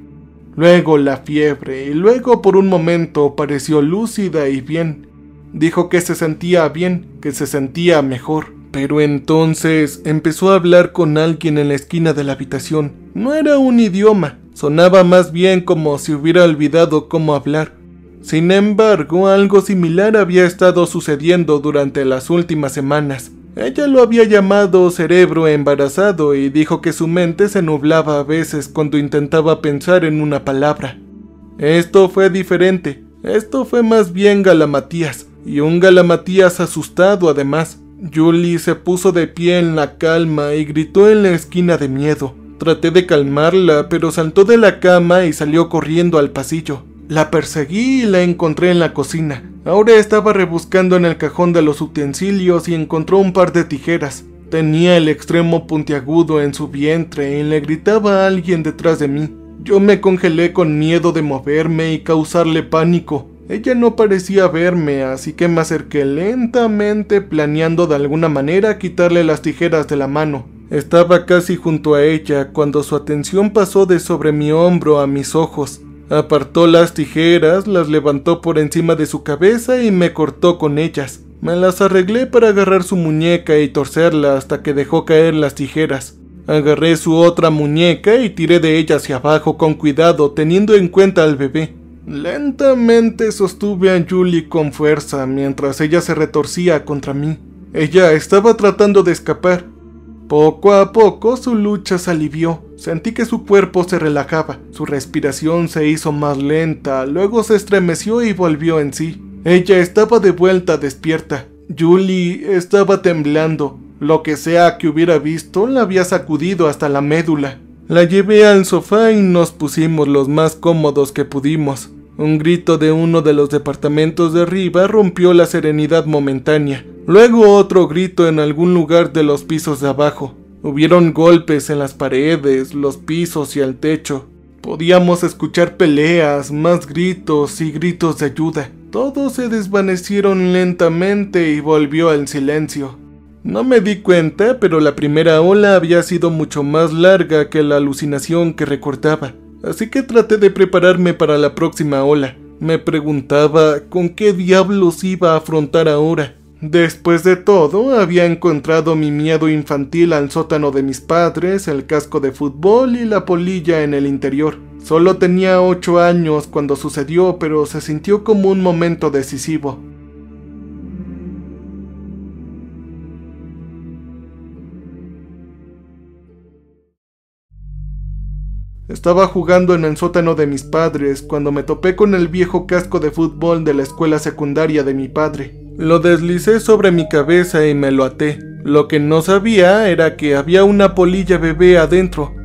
Luego la fiebre y luego por un momento pareció lúcida y bien. Dijo que se sentía bien, que se sentía mejor. Pero entonces empezó a hablar con alguien en la esquina de la habitación. No era un idioma, sonaba más bien como si hubiera olvidado cómo hablar. Sin embargo, algo similar había estado sucediendo durante las últimas semanas. Ella lo había llamado cerebro embarazado y dijo que su mente se nublaba a veces cuando intentaba pensar en una palabra. Esto fue diferente. Esto fue más bien Galamatías, y un Galamatías asustado además. Julie se puso de pie en la calma y gritó en la esquina de miedo. Traté de calmarla, pero saltó de la cama y salió corriendo al pasillo. La perseguí y la encontré en la cocina. Ahora estaba rebuscando en el cajón de los utensilios y encontró un par de tijeras. Tenía el extremo puntiagudo en su vientre y le gritaba a alguien detrás de mí. Yo me congelé con miedo de moverme y causarle pánico. Ella no parecía verme, así que me acerqué lentamente, planeando de alguna manera quitarle las tijeras de la mano. Estaba casi junto a ella cuando su atención pasó de sobre mi hombro a mis ojos. Apartó las tijeras, las levantó por encima de su cabeza y me cortó con ellas. Me las arreglé para agarrar su muñeca y torcerla hasta que dejó caer las tijeras. Agarré su otra muñeca y tiré de ella hacia abajo con cuidado, teniendo en cuenta al bebé. Lentamente sostuve a Julie con fuerza mientras ella se retorcía contra mí. Ella estaba tratando de escapar. Poco a poco su lucha se alivió. Sentí que su cuerpo se relajaba, su respiración se hizo más lenta, luego se estremeció y volvió en sí. Ella estaba de vuelta despierta. Julie estaba temblando. Lo que sea que hubiera visto la había sacudido hasta la médula. La llevé al sofá y nos pusimos los más cómodos que pudimos. Un grito de uno de los departamentos de arriba rompió la serenidad momentánea. Luego otro grito en algún lugar de los pisos de abajo. Hubieron golpes en las paredes, los pisos y el techo. Podíamos escuchar peleas, más gritos y gritos de ayuda. Todos se desvanecieron lentamente y volvió el silencio. No me di cuenta, pero la primera ola había sido mucho más larga que la alucinación que recordaba. Así que traté de prepararme para la próxima ola. Me preguntaba con qué diablos iba a afrontar ahora. Después de todo, había encontrado mi miedo infantil al sótano de mis padres, el casco de fútbol y la polilla en el interior. Solo tenía 8 años cuando sucedió, pero se sintió como un momento decisivo. Estaba jugando en el sótano de mis padres cuando me topé con el viejo casco de fútbol de la escuela secundaria de mi padre. Lo deslicé sobre mi cabeza y me lo até. Lo que no sabía era que había una polilla bebé adentro.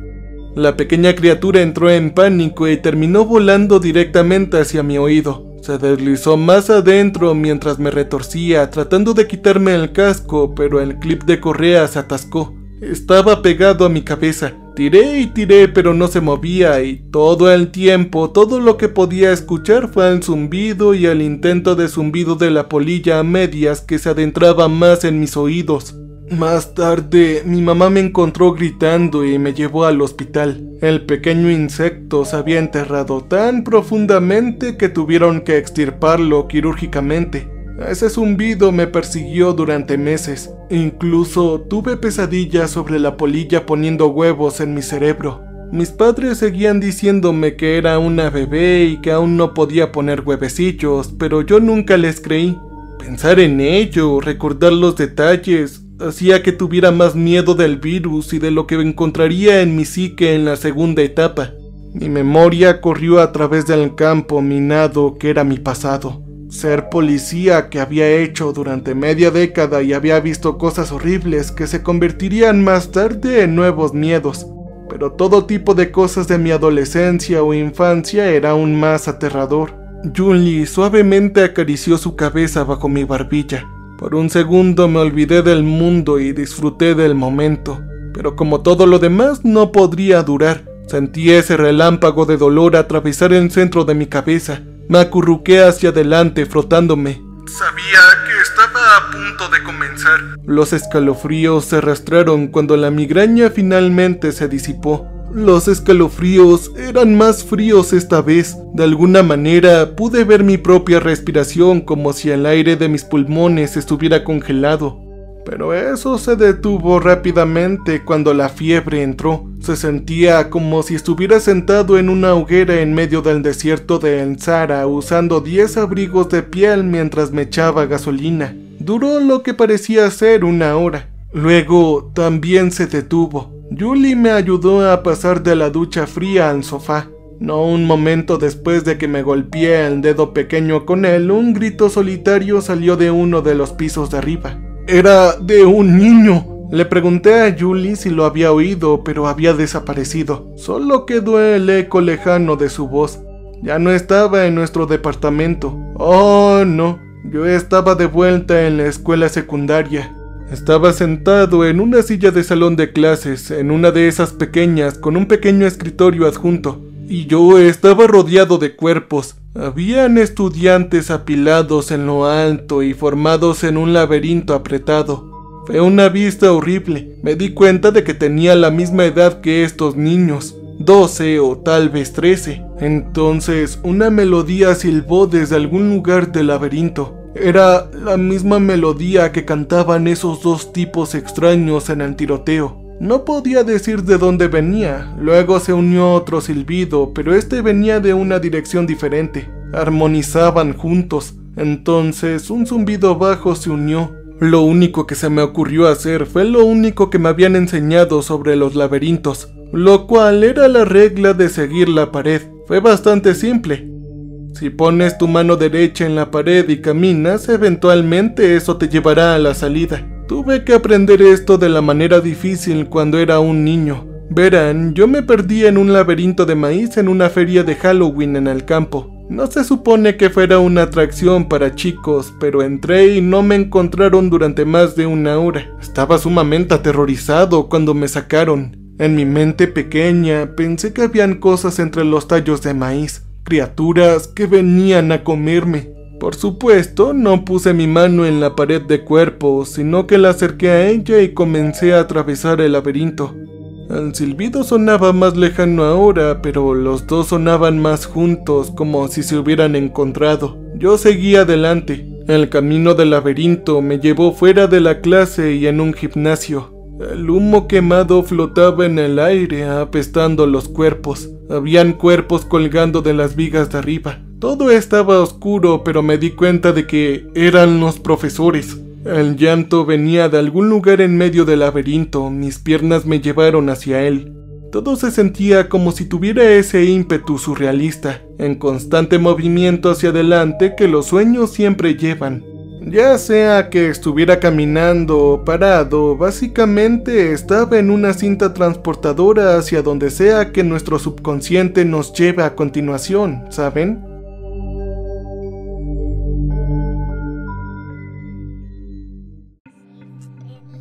La pequeña criatura entró en pánico y terminó volando directamente hacia mi oído. Se deslizó más adentro mientras me retorcía, tratando de quitarme el casco, pero el clip de correa se atascó. Estaba pegado a mi cabeza. Tiré y tiré, pero no se movía, y todo el tiempo, todo lo que podía escuchar fue el zumbido y el intento de zumbido de la polilla a medias que se adentraba más en mis oídos. Más tarde, mi mamá me encontró gritando y me llevó al hospital. El pequeño insecto se había enterrado tan profundamente que tuvieron que extirparlo quirúrgicamente. Ese zumbido me persiguió durante meses. Incluso tuve pesadillas sobre la polilla poniendo huevos en mi cerebro. Mis padres seguían diciéndome que era una bebé y que aún no podía poner huevecillos, pero yo nunca les creí. Pensar en ello, recordar los detalles, hacía que tuviera más miedo del virus y de lo que encontraría en mi psique en la segunda etapa. Mi memoria corrió a través del campo minado que era mi pasado. Ser policía que había hecho durante media década y había visto cosas horribles que se convertirían más tarde en nuevos miedos. Pero todo tipo de cosas de mi adolescencia o infancia era aún más aterrador. Julie suavemente acarició su cabeza bajo mi barbilla. Por un segundo me olvidé del mundo y disfruté del momento. Pero como todo lo demás no podría durar. Sentí ese relámpago de dolor atravesar el centro de mi cabeza. Me acurruqué hacia adelante frotándome. Sabía que estaba a punto de comenzar. Los escalofríos se arrastraron cuando la migraña finalmente se disipó. Los escalofríos eran más fríos esta vez. De alguna manera pude ver mi propia respiración como si el aire de mis pulmones estuviera congelado. Pero eso se detuvo rápidamente cuando la fiebre entró. Se sentía como si estuviera sentado en una hoguera en medio del desierto de El Sahara usando 10 abrigos de piel mientras me echaba gasolina. Duró lo que parecía ser 1 hora. Luego también se detuvo. Julie me ayudó a pasar de la ducha fría al sofá. No un momento después de que me golpeé el dedo pequeño con él, un grito solitario salió de uno de los pisos de arriba. Era de un niño. Le pregunté a Julie si lo había oído, pero había desaparecido. Solo quedó el eco lejano de su voz. Ya no estaba en nuestro departamento. Oh, no. Yo estaba de vuelta en la escuela secundaria. Estaba sentado en una silla de salón de clases, en una de esas pequeñas, con un pequeño escritorio adjunto. Y yo estaba rodeado de cuerpos. Habían estudiantes apilados en lo alto y formados en un laberinto apretado. Fue una vista horrible. Me di cuenta de que tenía la misma edad que estos niños, 12 o tal vez 13. Entonces, una melodía silbó desde algún lugar del laberinto. Era la misma melodía que cantaban esos dos tipos extraños en el tiroteo. No podía decir de dónde venía. Luego se unió otro silbido, pero este venía de una dirección diferente. Armonizaban juntos. Entonces, un zumbido bajo se unió. Lo único que se me ocurrió hacer fue lo único que me habían enseñado sobre los laberintos, lo cual era la regla de seguir la pared. Fue bastante simple. Si pones tu mano derecha en la pared y caminas, eventualmente eso te llevará a la salida. Tuve que aprender esto de la manera difícil cuando era un niño. Verán, yo me perdí en un laberinto de maíz en una feria de Halloween en el campo. No se supone que fuera una atracción para chicos, pero entré y no me encontraron durante más de una hora. Estaba sumamente aterrorizado cuando me sacaron. En mi mente pequeña pensé que habían cosas entre los tallos de maíz, criaturas que venían a comerme. Por supuesto, no puse mi mano en la pared de cuerpos, sino que la acerqué a ella y comencé a atravesar el laberinto. El silbido sonaba más lejano ahora, pero los dos sonaban más juntos, como si se hubieran encontrado. Yo seguí adelante. El camino del laberinto me llevó fuera de la clase y en un gimnasio. El humo quemado flotaba en el aire, apestando los cuerpos. Habían cuerpos colgando de las vigas de arriba. Todo estaba oscuro, pero me di cuenta de que eran los profesores. El llanto venía de algún lugar en medio del laberinto. Mis piernas me llevaron hacia él. Todo se sentía como si tuviera ese ímpetu surrealista, en constante movimiento hacia adelante que los sueños siempre llevan. Ya sea que estuviera caminando o parado, básicamente estaba en una cinta transportadora hacia donde sea que nuestro subconsciente nos lleve a continuación, ¿saben?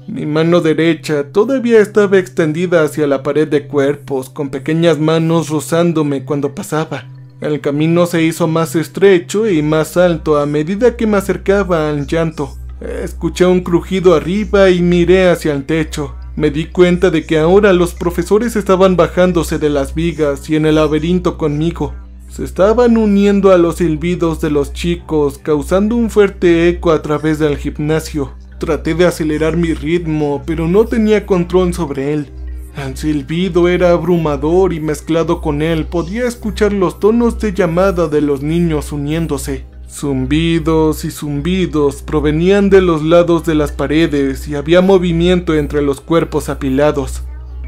Mi mano derecha todavía estaba extendida hacia la pared de cuerpos, con pequeñas manos rozándome cuando pasaba. El camino se hizo más estrecho y más alto a medida que me acercaba al llanto. Escuché un crujido arriba y miré hacia el techo. Me di cuenta de que ahora los profesores estaban bajándose de las vigas y en el laberinto conmigo. Se estaban uniendo a los silbidos de los chicos, causando un fuerte eco a través del gimnasio. Traté de acelerar mi ritmo, pero no tenía control sobre él. El silbido era abrumador y mezclado con él podía escuchar los tonos de llamada de los niños uniéndose. Zumbidos y zumbidos provenían de los lados de las paredes y había movimiento entre los cuerpos apilados.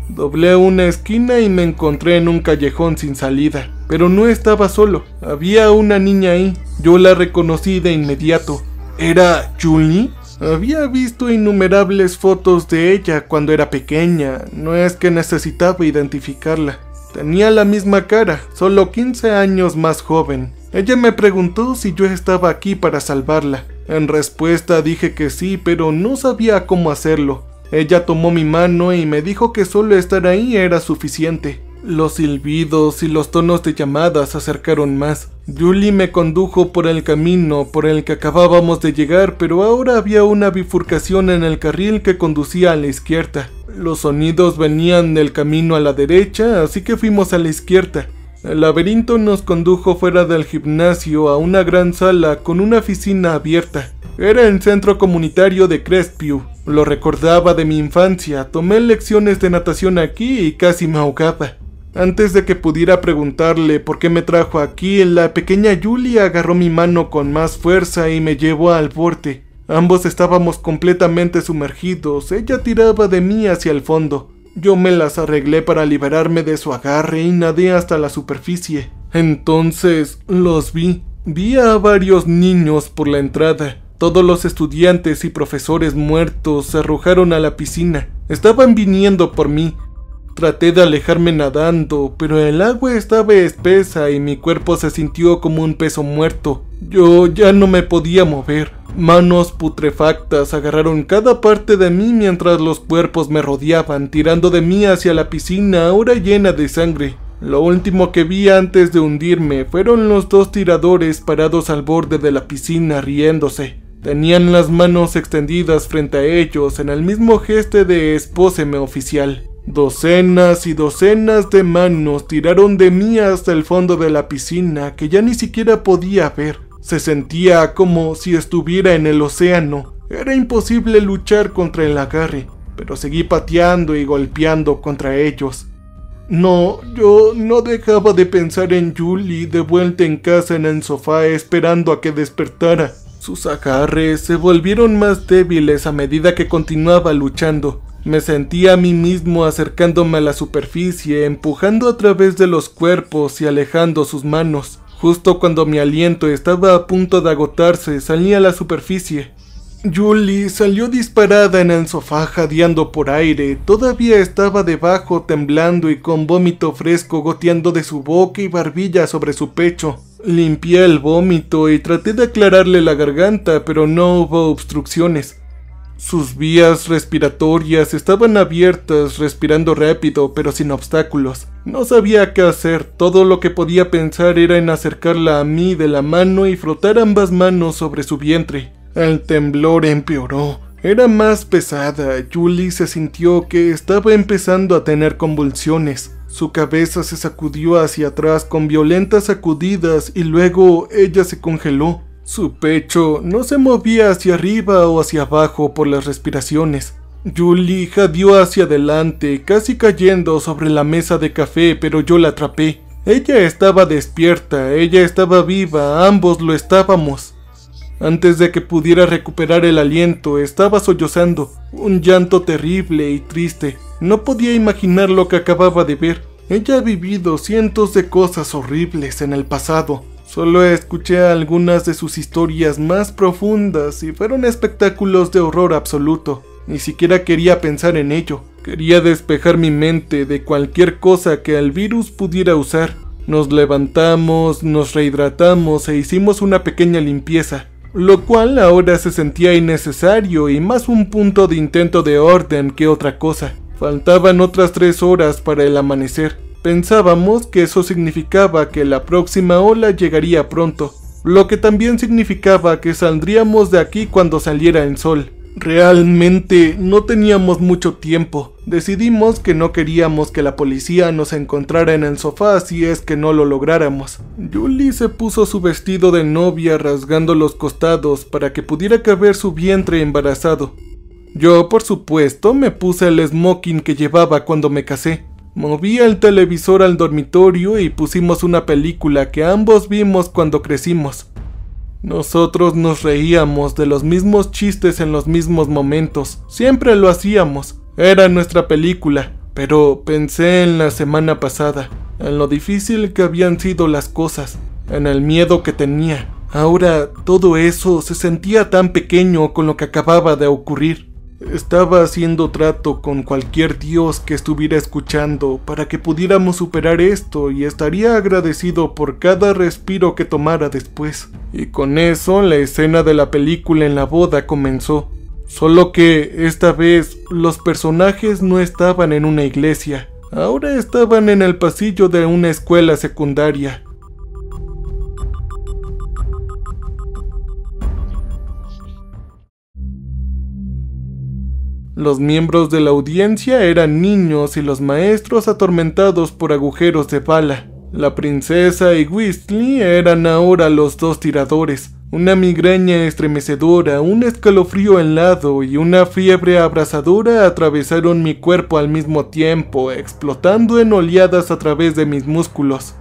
Doblé una esquina y me encontré en un callejón sin salida, pero no estaba solo. Había una niña ahí. Yo la reconocí de inmediato. ¿Era Julie? Había visto innumerables fotos de ella cuando era pequeña, no es que necesitaba identificarla. Tenía la misma cara, solo 15 años más joven. Ella me preguntó si yo estaba aquí para salvarla. En respuesta dije que sí, pero no sabía cómo hacerlo. Ella tomó mi mano y me dijo que solo estar ahí era suficiente. Los silbidos y los tonos de llamada se acercaron más. Julie me condujo por el camino por el que acabábamos de llegar, pero ahora había una bifurcación en el carril que conducía a la izquierda. Los sonidos venían del camino a la derecha, así que fuimos a la izquierda. El laberinto nos condujo fuera del gimnasio a una gran sala con una oficina abierta. Era el centro comunitario de Crestview. Lo recordaba de mi infancia. Tomé lecciones de natación aquí y casi me ahogaba. Antes de que pudiera preguntarle por qué me trajo aquí, la pequeña Julie agarró mi mano con más fuerza y me llevó al borde. Ambos estábamos completamente sumergidos. Ella tiraba de mí hacia el fondo. Yo me las arreglé para liberarme de su agarre y nadé hasta la superficie. Entonces los vi. Vi a varios niños por la entrada. Todos los estudiantes y profesores muertos se arrojaron a la piscina. Estaban viniendo por mí. Traté de alejarme nadando, pero el agua estaba espesa y mi cuerpo se sintió como un peso muerto. Yo ya no me podía mover. Manos putrefactas agarraron cada parte de mí mientras los cuerpos me rodeaban, tirando de mí hacia la piscina ahora llena de sangre. Lo último que vi antes de hundirme fueron los dos tiradores parados al borde de la piscina riéndose. Tenían las manos extendidas frente a ellos en el mismo gesto de espóseme oficial. Docenas y docenas de manos tiraron de mí hasta el fondo de la piscina que ya ni siquiera podía ver. Se sentía como si estuviera en el océano. Era imposible luchar contra el agarre, pero seguí pateando y golpeando contra ellos. No, yo no dejaba de pensar en Julie de vuelta en casa en el sofá esperando a que despertara. Sus agarres se volvieron más débiles a medida que continuaba luchando. Me sentía a mí mismo acercándome a la superficie, empujando a través de los cuerpos y alejando sus manos. Justo cuando mi aliento estaba a punto de agotarse, salí a la superficie. Julie salió disparada en el sofá jadeando por aire. Todavía estaba debajo temblando y con vómito fresco goteando de su boca y barbilla sobre su pecho. Limpié el vómito y traté de aclararle la garganta, pero no hubo obstrucciones. Sus vías respiratorias estaban abiertas, respirando rápido, pero sin obstáculos. No sabía qué hacer, todo lo que podía pensar era en acercarla a mí de la mano y frotar ambas manos sobre su vientre. El temblor empeoró, era más pesada. Julie se sintió que estaba empezando a tener convulsiones. Su cabeza se sacudió hacia atrás con violentas sacudidas y luego ella se congeló. Su pecho no se movía hacia arriba o hacia abajo por las respiraciones. Julie jadeó hacia adelante, casi cayendo sobre la mesa de café, pero yo la atrapé. Ella estaba despierta, ella estaba viva, ambos lo estábamos. Antes de que pudiera recuperar el aliento, estaba sollozando, un llanto terrible y triste. No podía imaginar lo que acababa de ver. Ella ha vivido cientos de cosas horribles en el pasado. Solo escuché algunas de sus historias más profundas y fueron espectáculos de horror absoluto. Ni siquiera quería pensar en ello. Quería despejar mi mente de cualquier cosa que el virus pudiera usar. Nos levantamos, nos rehidratamos e hicimos una pequeña limpieza, lo cual ahora se sentía innecesario y más un punto de intento de orden que otra cosa. Faltaban otras 3 horas para el amanecer. Pensábamos que eso significaba que la próxima ola llegaría pronto, lo que también significaba que saldríamos de aquí cuando saliera el sol. Realmente no teníamos mucho tiempo. Decidimos que no queríamos que la policía nos encontrara en el sofá si es que no lo lográramos. Julie se puso su vestido de novia rasgando los costados para que pudiera caber su vientre embarazado. Yo, por supuesto, me puse el smoking que llevaba cuando me casé. Moví el televisor al dormitorio y pusimos una película que ambos vimos cuando crecimos. Nosotros nos reíamos de los mismos chistes en los mismos momentos. Siempre lo hacíamos. Era nuestra película. Pero pensé en la semana pasada, en lo difícil que habían sido las cosas, en el miedo que tenía. Ahora todo eso se sentía tan pequeño con lo que acababa de ocurrir. Estaba haciendo trato con cualquier dios que estuviera escuchando para que pudiéramos superar esto y estaría agradecido por cada respiro que tomara después. Y con eso la escena de la película en la boda comenzó. Solo que esta vez los personajes no estaban en una iglesia, ahora estaban en el pasillo de una escuela secundaria. Los miembros de la audiencia eran niños y los maestros atormentados por agujeros de bala. La princesa y Weasley eran ahora los 2 tiradores. Una migraña estremecedora, un escalofrío helado y una fiebre abrasadora atravesaron mi cuerpo al mismo tiempo, explotando en oleadas a través de mis músculos.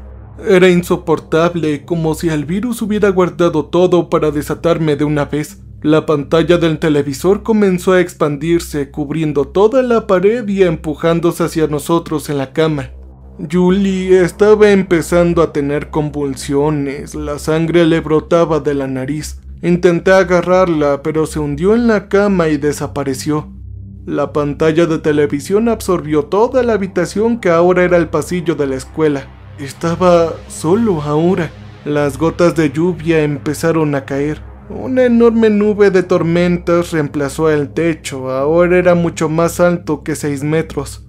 Era insoportable, como si el virus hubiera guardado todo para desatarme de una vez. La pantalla del televisor comenzó a expandirse, cubriendo toda la pared y empujándose hacia nosotros en la cama. Julie estaba empezando a tener convulsiones, la sangre le brotaba de la nariz. Intenté agarrarla, pero se hundió en la cama y desapareció. La pantalla de televisión absorbió toda la habitación que ahora era el pasillo de la escuela. Estaba solo ahora. Las gotas de lluvia empezaron a caer. Una enorme nube de tormentas reemplazó el techo, ahora era mucho más alto que 6 metros.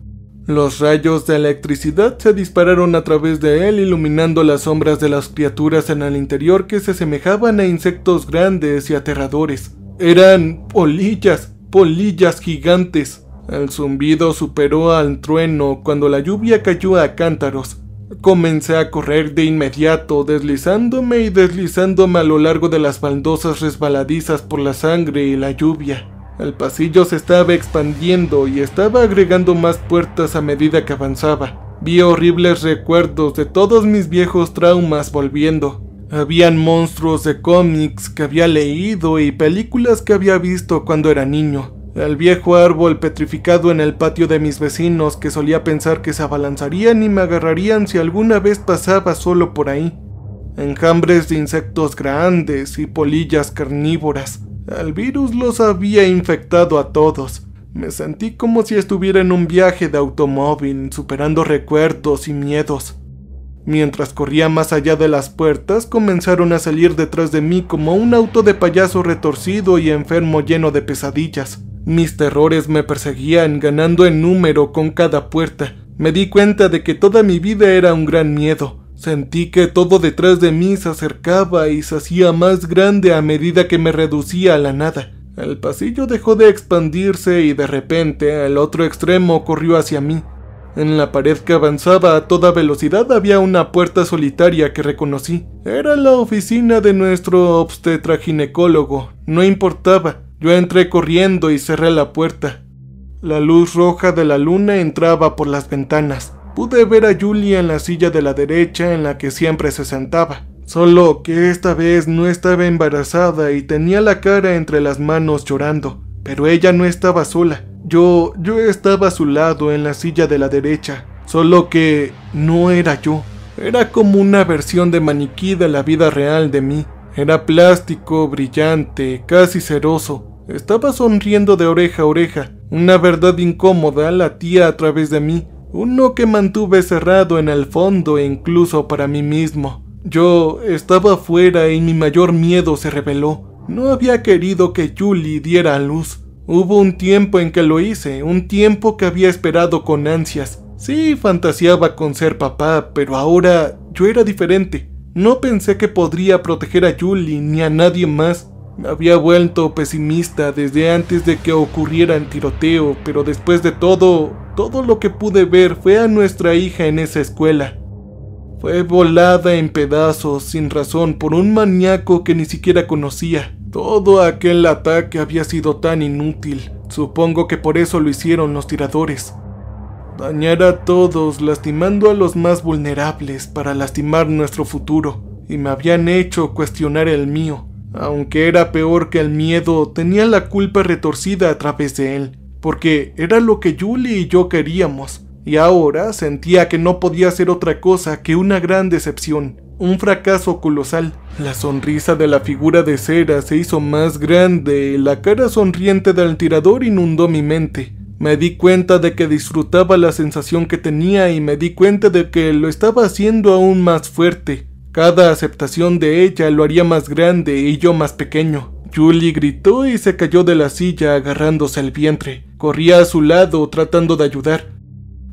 Los rayos de electricidad se dispararon a través de él, iluminando las sombras de las criaturas en el interior que se asemejaban a insectos grandes y aterradores. Eran polillas gigantes. El zumbido superó al trueno cuando la lluvia cayó a cántaros. Comencé a correr de inmediato, deslizándome a lo largo de las baldosas resbaladizas por la sangre y la lluvia. El pasillo se estaba expandiendo y estaba agregando más puertas a medida que avanzaba. Vi horribles recuerdos de todos mis viejos traumas volviendo. Habían monstruos de cómics que había leído y películas que había visto cuando era niño. El viejo árbol petrificado en el patio de mis vecinos que solía pensar que se abalanzarían y me agarrarían si alguna vez pasaba solo por ahí. Enjambres de insectos grandes y polillas carnívoras. El virus los había infectado a todos. Me sentí como si estuviera en un viaje de automóvil, superando recuerdos y miedos. Mientras corría más allá de las puertas, comenzaron a salir detrás de mí como un auto de payaso retorcido y enfermo lleno de pesadillas. Mis terrores me perseguían, ganando en número con cada puerta. Me di cuenta de que toda mi vida era un gran miedo. Sentí que todo detrás de mí se acercaba y se hacía más grande a medida que me reducía a la nada. El pasillo dejó de expandirse y de repente el otro extremo corrió hacia mí. En la pared que avanzaba a toda velocidad había una puerta solitaria que reconocí. Era la oficina de nuestro obstetra ginecólogo. No importaba. Yo entré corriendo y cerré la puerta. La luz roja de la luna entraba por las ventanas. Pude ver a Julie en la silla de la derecha en la que siempre se sentaba. Solo que esta vez no estaba embarazada y tenía la cara entre las manos llorando. Pero ella no estaba sola. Yo estaba a su lado en la silla de la derecha. Solo que no era yo. Era como una versión de maniquí de la vida real de mí. Era plástico, brillante, casi ceroso. Estaba sonriendo de oreja a oreja. Una verdad incómoda latía a través de mí. Uno que mantuve cerrado en el fondo e incluso para mí mismo. Yo estaba afuera y mi mayor miedo se reveló. No había querido que Julie diera a luz. Hubo un tiempo en que lo hice, un tiempo que había esperado con ansias. Sí, fantaseaba con ser papá, pero ahora yo era diferente. No pensé que podría proteger a Julie ni a nadie más. Me había vuelto pesimista desde antes de que ocurriera el tiroteo, pero después de todo lo que pude ver fue a nuestra hija en esa escuela. Fue volada en pedazos sin razón por un maníaco que ni siquiera conocía. Todo aquel ataque había sido tan inútil. Supongo que por eso lo hicieron los tiradores. Dañar a todos, lastimando a los más vulnerables para lastimar nuestro futuro. Y me habían hecho cuestionar el mío. Aunque era peor que el miedo, tenía la culpa retorcida a través de él. Porque era lo que Julie y yo queríamos. Y ahora sentía que no podía ser otra cosa que una gran decepción. Un fracaso colosal. La sonrisa de la figura de cera se hizo más grande, la cara sonriente del tirador inundó mi mente. Me di cuenta de que disfrutaba la sensación que tenía y me di cuenta de que lo estaba haciendo aún más fuerte. Cada aceptación de ella lo haría más grande y yo más pequeño. Julie gritó y se cayó de la silla agarrándose el vientre. Corría a su lado tratando de ayudar.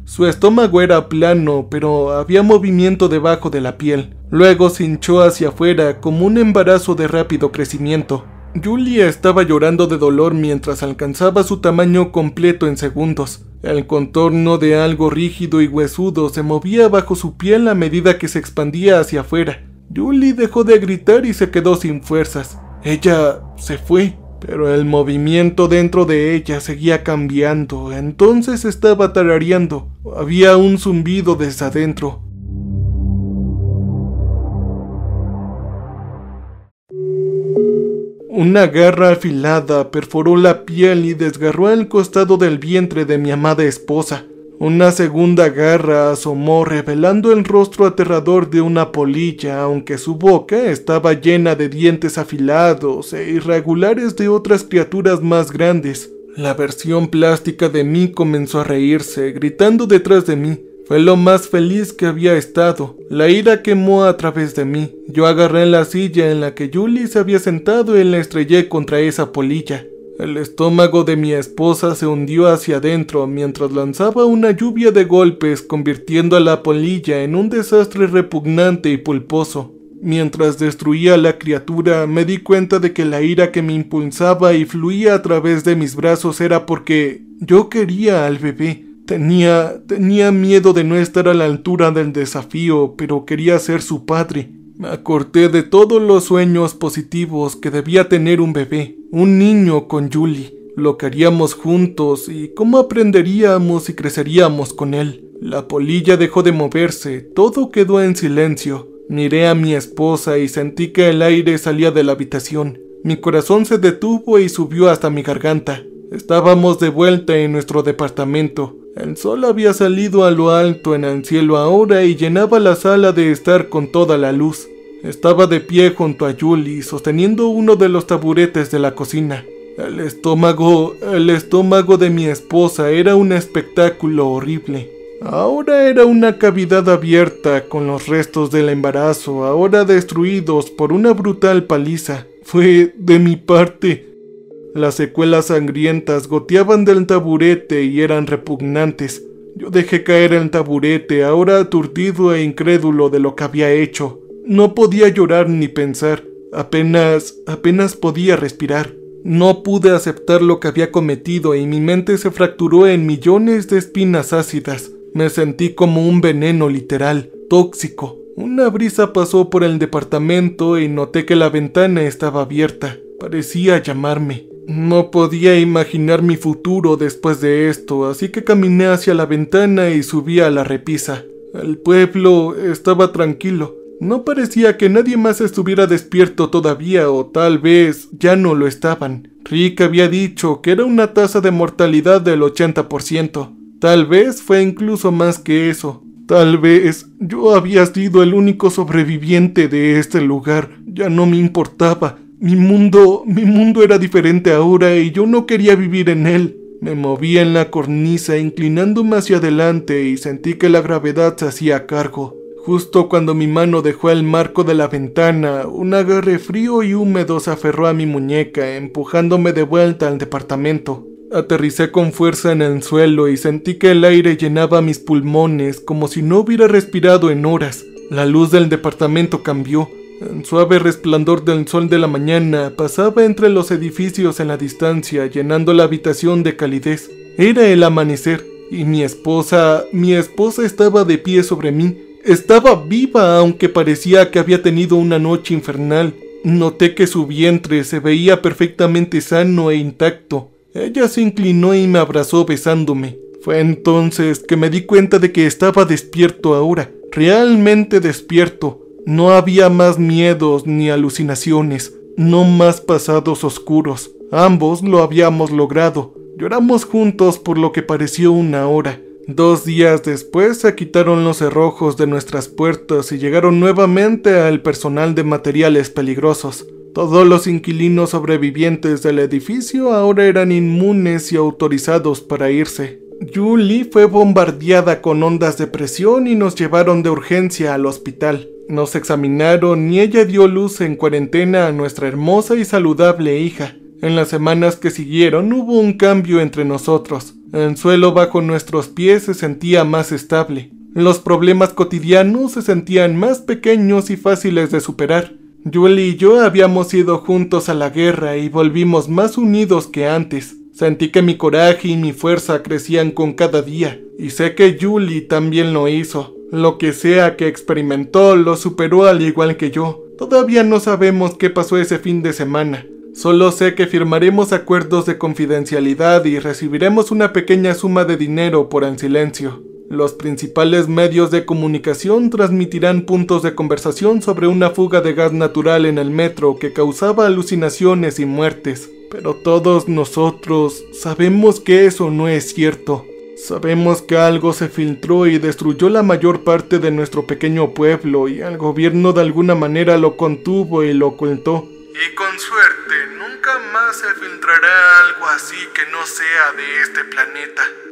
Su estómago era plano, pero había movimiento debajo de la piel. Luego se hinchó hacia afuera como un embarazo de rápido crecimiento. Julie estaba llorando de dolor mientras alcanzaba su tamaño completo en segundos. El contorno de algo rígido y huesudo se movía bajo su piel a medida que se expandía hacia afuera. Julie dejó de gritar y se quedó sin fuerzas. Ella se fue. Pero el movimiento dentro de ella seguía cambiando, entonces estaba tarareando. Había un zumbido desde adentro. Una garra afilada perforó la piel y desgarró el costado del vientre de mi amada esposa. Una segunda garra asomó revelando el rostro aterrador de una polilla, aunque su boca estaba llena de dientes afilados e irregulares de otras criaturas más grandes. La versión plástica de mí comenzó a reírse, gritando detrás de mí. Fue lo más feliz que había estado. La ira quemó a través de mí. Yo agarré la silla en la que Julie se había sentado y la estrellé contra esa polilla. El estómago de mi esposa se hundió hacia adentro mientras lanzaba una lluvia de golpes, convirtiendo a la polilla en un desastre repugnante y pulposo. Mientras destruía a la criatura, me di cuenta de que la ira que me impulsaba y fluía a través de mis brazos era porque yo quería al bebé. Tenía miedo de no estar a la altura del desafío, pero quería ser su padre. Me acordé de todos los sueños positivos que debía tener un bebé, un niño con Julie, lo que haríamos juntos y cómo aprenderíamos y creceríamos con él. La polilla dejó de moverse, todo quedó en silencio. Miré a mi esposa y sentí que el aire salía de la habitación. Mi corazón se detuvo y subió hasta mi garganta. Estábamos de vuelta en nuestro departamento. El sol había salido a lo alto en el cielo ahora y llenaba la sala de estar con toda la luz. Estaba de pie junto a Julie, sosteniendo uno de los taburetes de la cocina. El estómago de mi esposa era un espectáculo horrible. Ahora era una cavidad abierta con los restos del embarazo, ahora destruidos por una brutal paliza. Fue de mi parte. Las secuelas sangrientas goteaban del taburete y eran repugnantes. Yo dejé caer el taburete, ahora aturdido e incrédulo de lo que había hecho. No podía llorar ni pensar. Apenas podía respirar. No pude aceptar lo que había cometido y mi mente se fracturó en millones de espinas ácidas. Me sentí como un veneno literal, tóxico. Una brisa pasó por el departamento y noté que la ventana estaba abierta. Parecía llamarme. No podía imaginar mi futuro después de esto, así que caminé hacia la ventana y subí a la repisa. El pueblo estaba tranquilo. No parecía que nadie más estuviera despierto todavía, o tal vez ya no lo estaban. Rick había dicho que era una tasa de mortalidad del 80%. Tal vez fue incluso más que eso. Tal vez yo había sido el único sobreviviente de este lugar. Ya no me importaba. Mi mundo era diferente ahora y yo no quería vivir en él. Me moví en la cornisa inclinándome hacia adelante y sentí que la gravedad se hacía cargo. Justo cuando mi mano dejó el marco de la ventana, un agarre frío y húmedo se aferró a mi muñeca, empujándome de vuelta al departamento. Aterricé con fuerza en el suelo y sentí que el aire llenaba mis pulmones como si no hubiera respirado en horas. La luz del departamento cambió. El suave resplandor del sol de la mañana pasaba entre los edificios en la distancia, llenando la habitación de calidez. Era el amanecer, y mi esposa estaba de pie sobre mí. Estaba viva, aunque parecía que había tenido una noche infernal. Noté que su vientre se veía perfectamente sano e intacto. Ella se inclinó y me abrazó besándome. Fue entonces que me di cuenta de que estaba despierto ahora, realmente despierto. No había más miedos ni alucinaciones, no más pasados oscuros. Ambos lo habíamos logrado. Lloramos juntos por lo que pareció una hora. 2 días después se quitaron los cerrojos de nuestras puertas y llegaron nuevamente al personal de materiales peligrosos. Todos los inquilinos sobrevivientes del edificio ahora eran inmunes y autorizados para irse. Julie fue bombardeada con ondas de presión y nos llevaron de urgencia al hospital. Nos examinaron y ella dio luz en cuarentena a nuestra hermosa y saludable hija. En las semanas que siguieron hubo un cambio entre nosotros. El suelo bajo nuestros pies se sentía más estable. Los problemas cotidianos se sentían más pequeños y fáciles de superar. Julie y yo habíamos ido juntos a la guerra y volvimos más unidos que antes. Sentí que mi coraje y mi fuerza crecían con cada día, y sé que Julie también lo hizo. Lo que sea que experimentó lo superó al igual que yo. Todavía no sabemos qué pasó ese fin de semana. Solo sé que firmaremos acuerdos de confidencialidad y recibiremos una pequeña suma de dinero por el silencio. Los principales medios de comunicación transmitirán puntos de conversación sobre una fuga de gas natural en el metro que causaba alucinaciones y muertes. Pero todos nosotros sabemos que eso no es cierto. Sabemos que algo se filtró y destruyó la mayor parte de nuestro pequeño pueblo y el gobierno de alguna manera lo contuvo y lo ocultó. Y con suerte, nunca más se filtrará algo así que no sea de este planeta.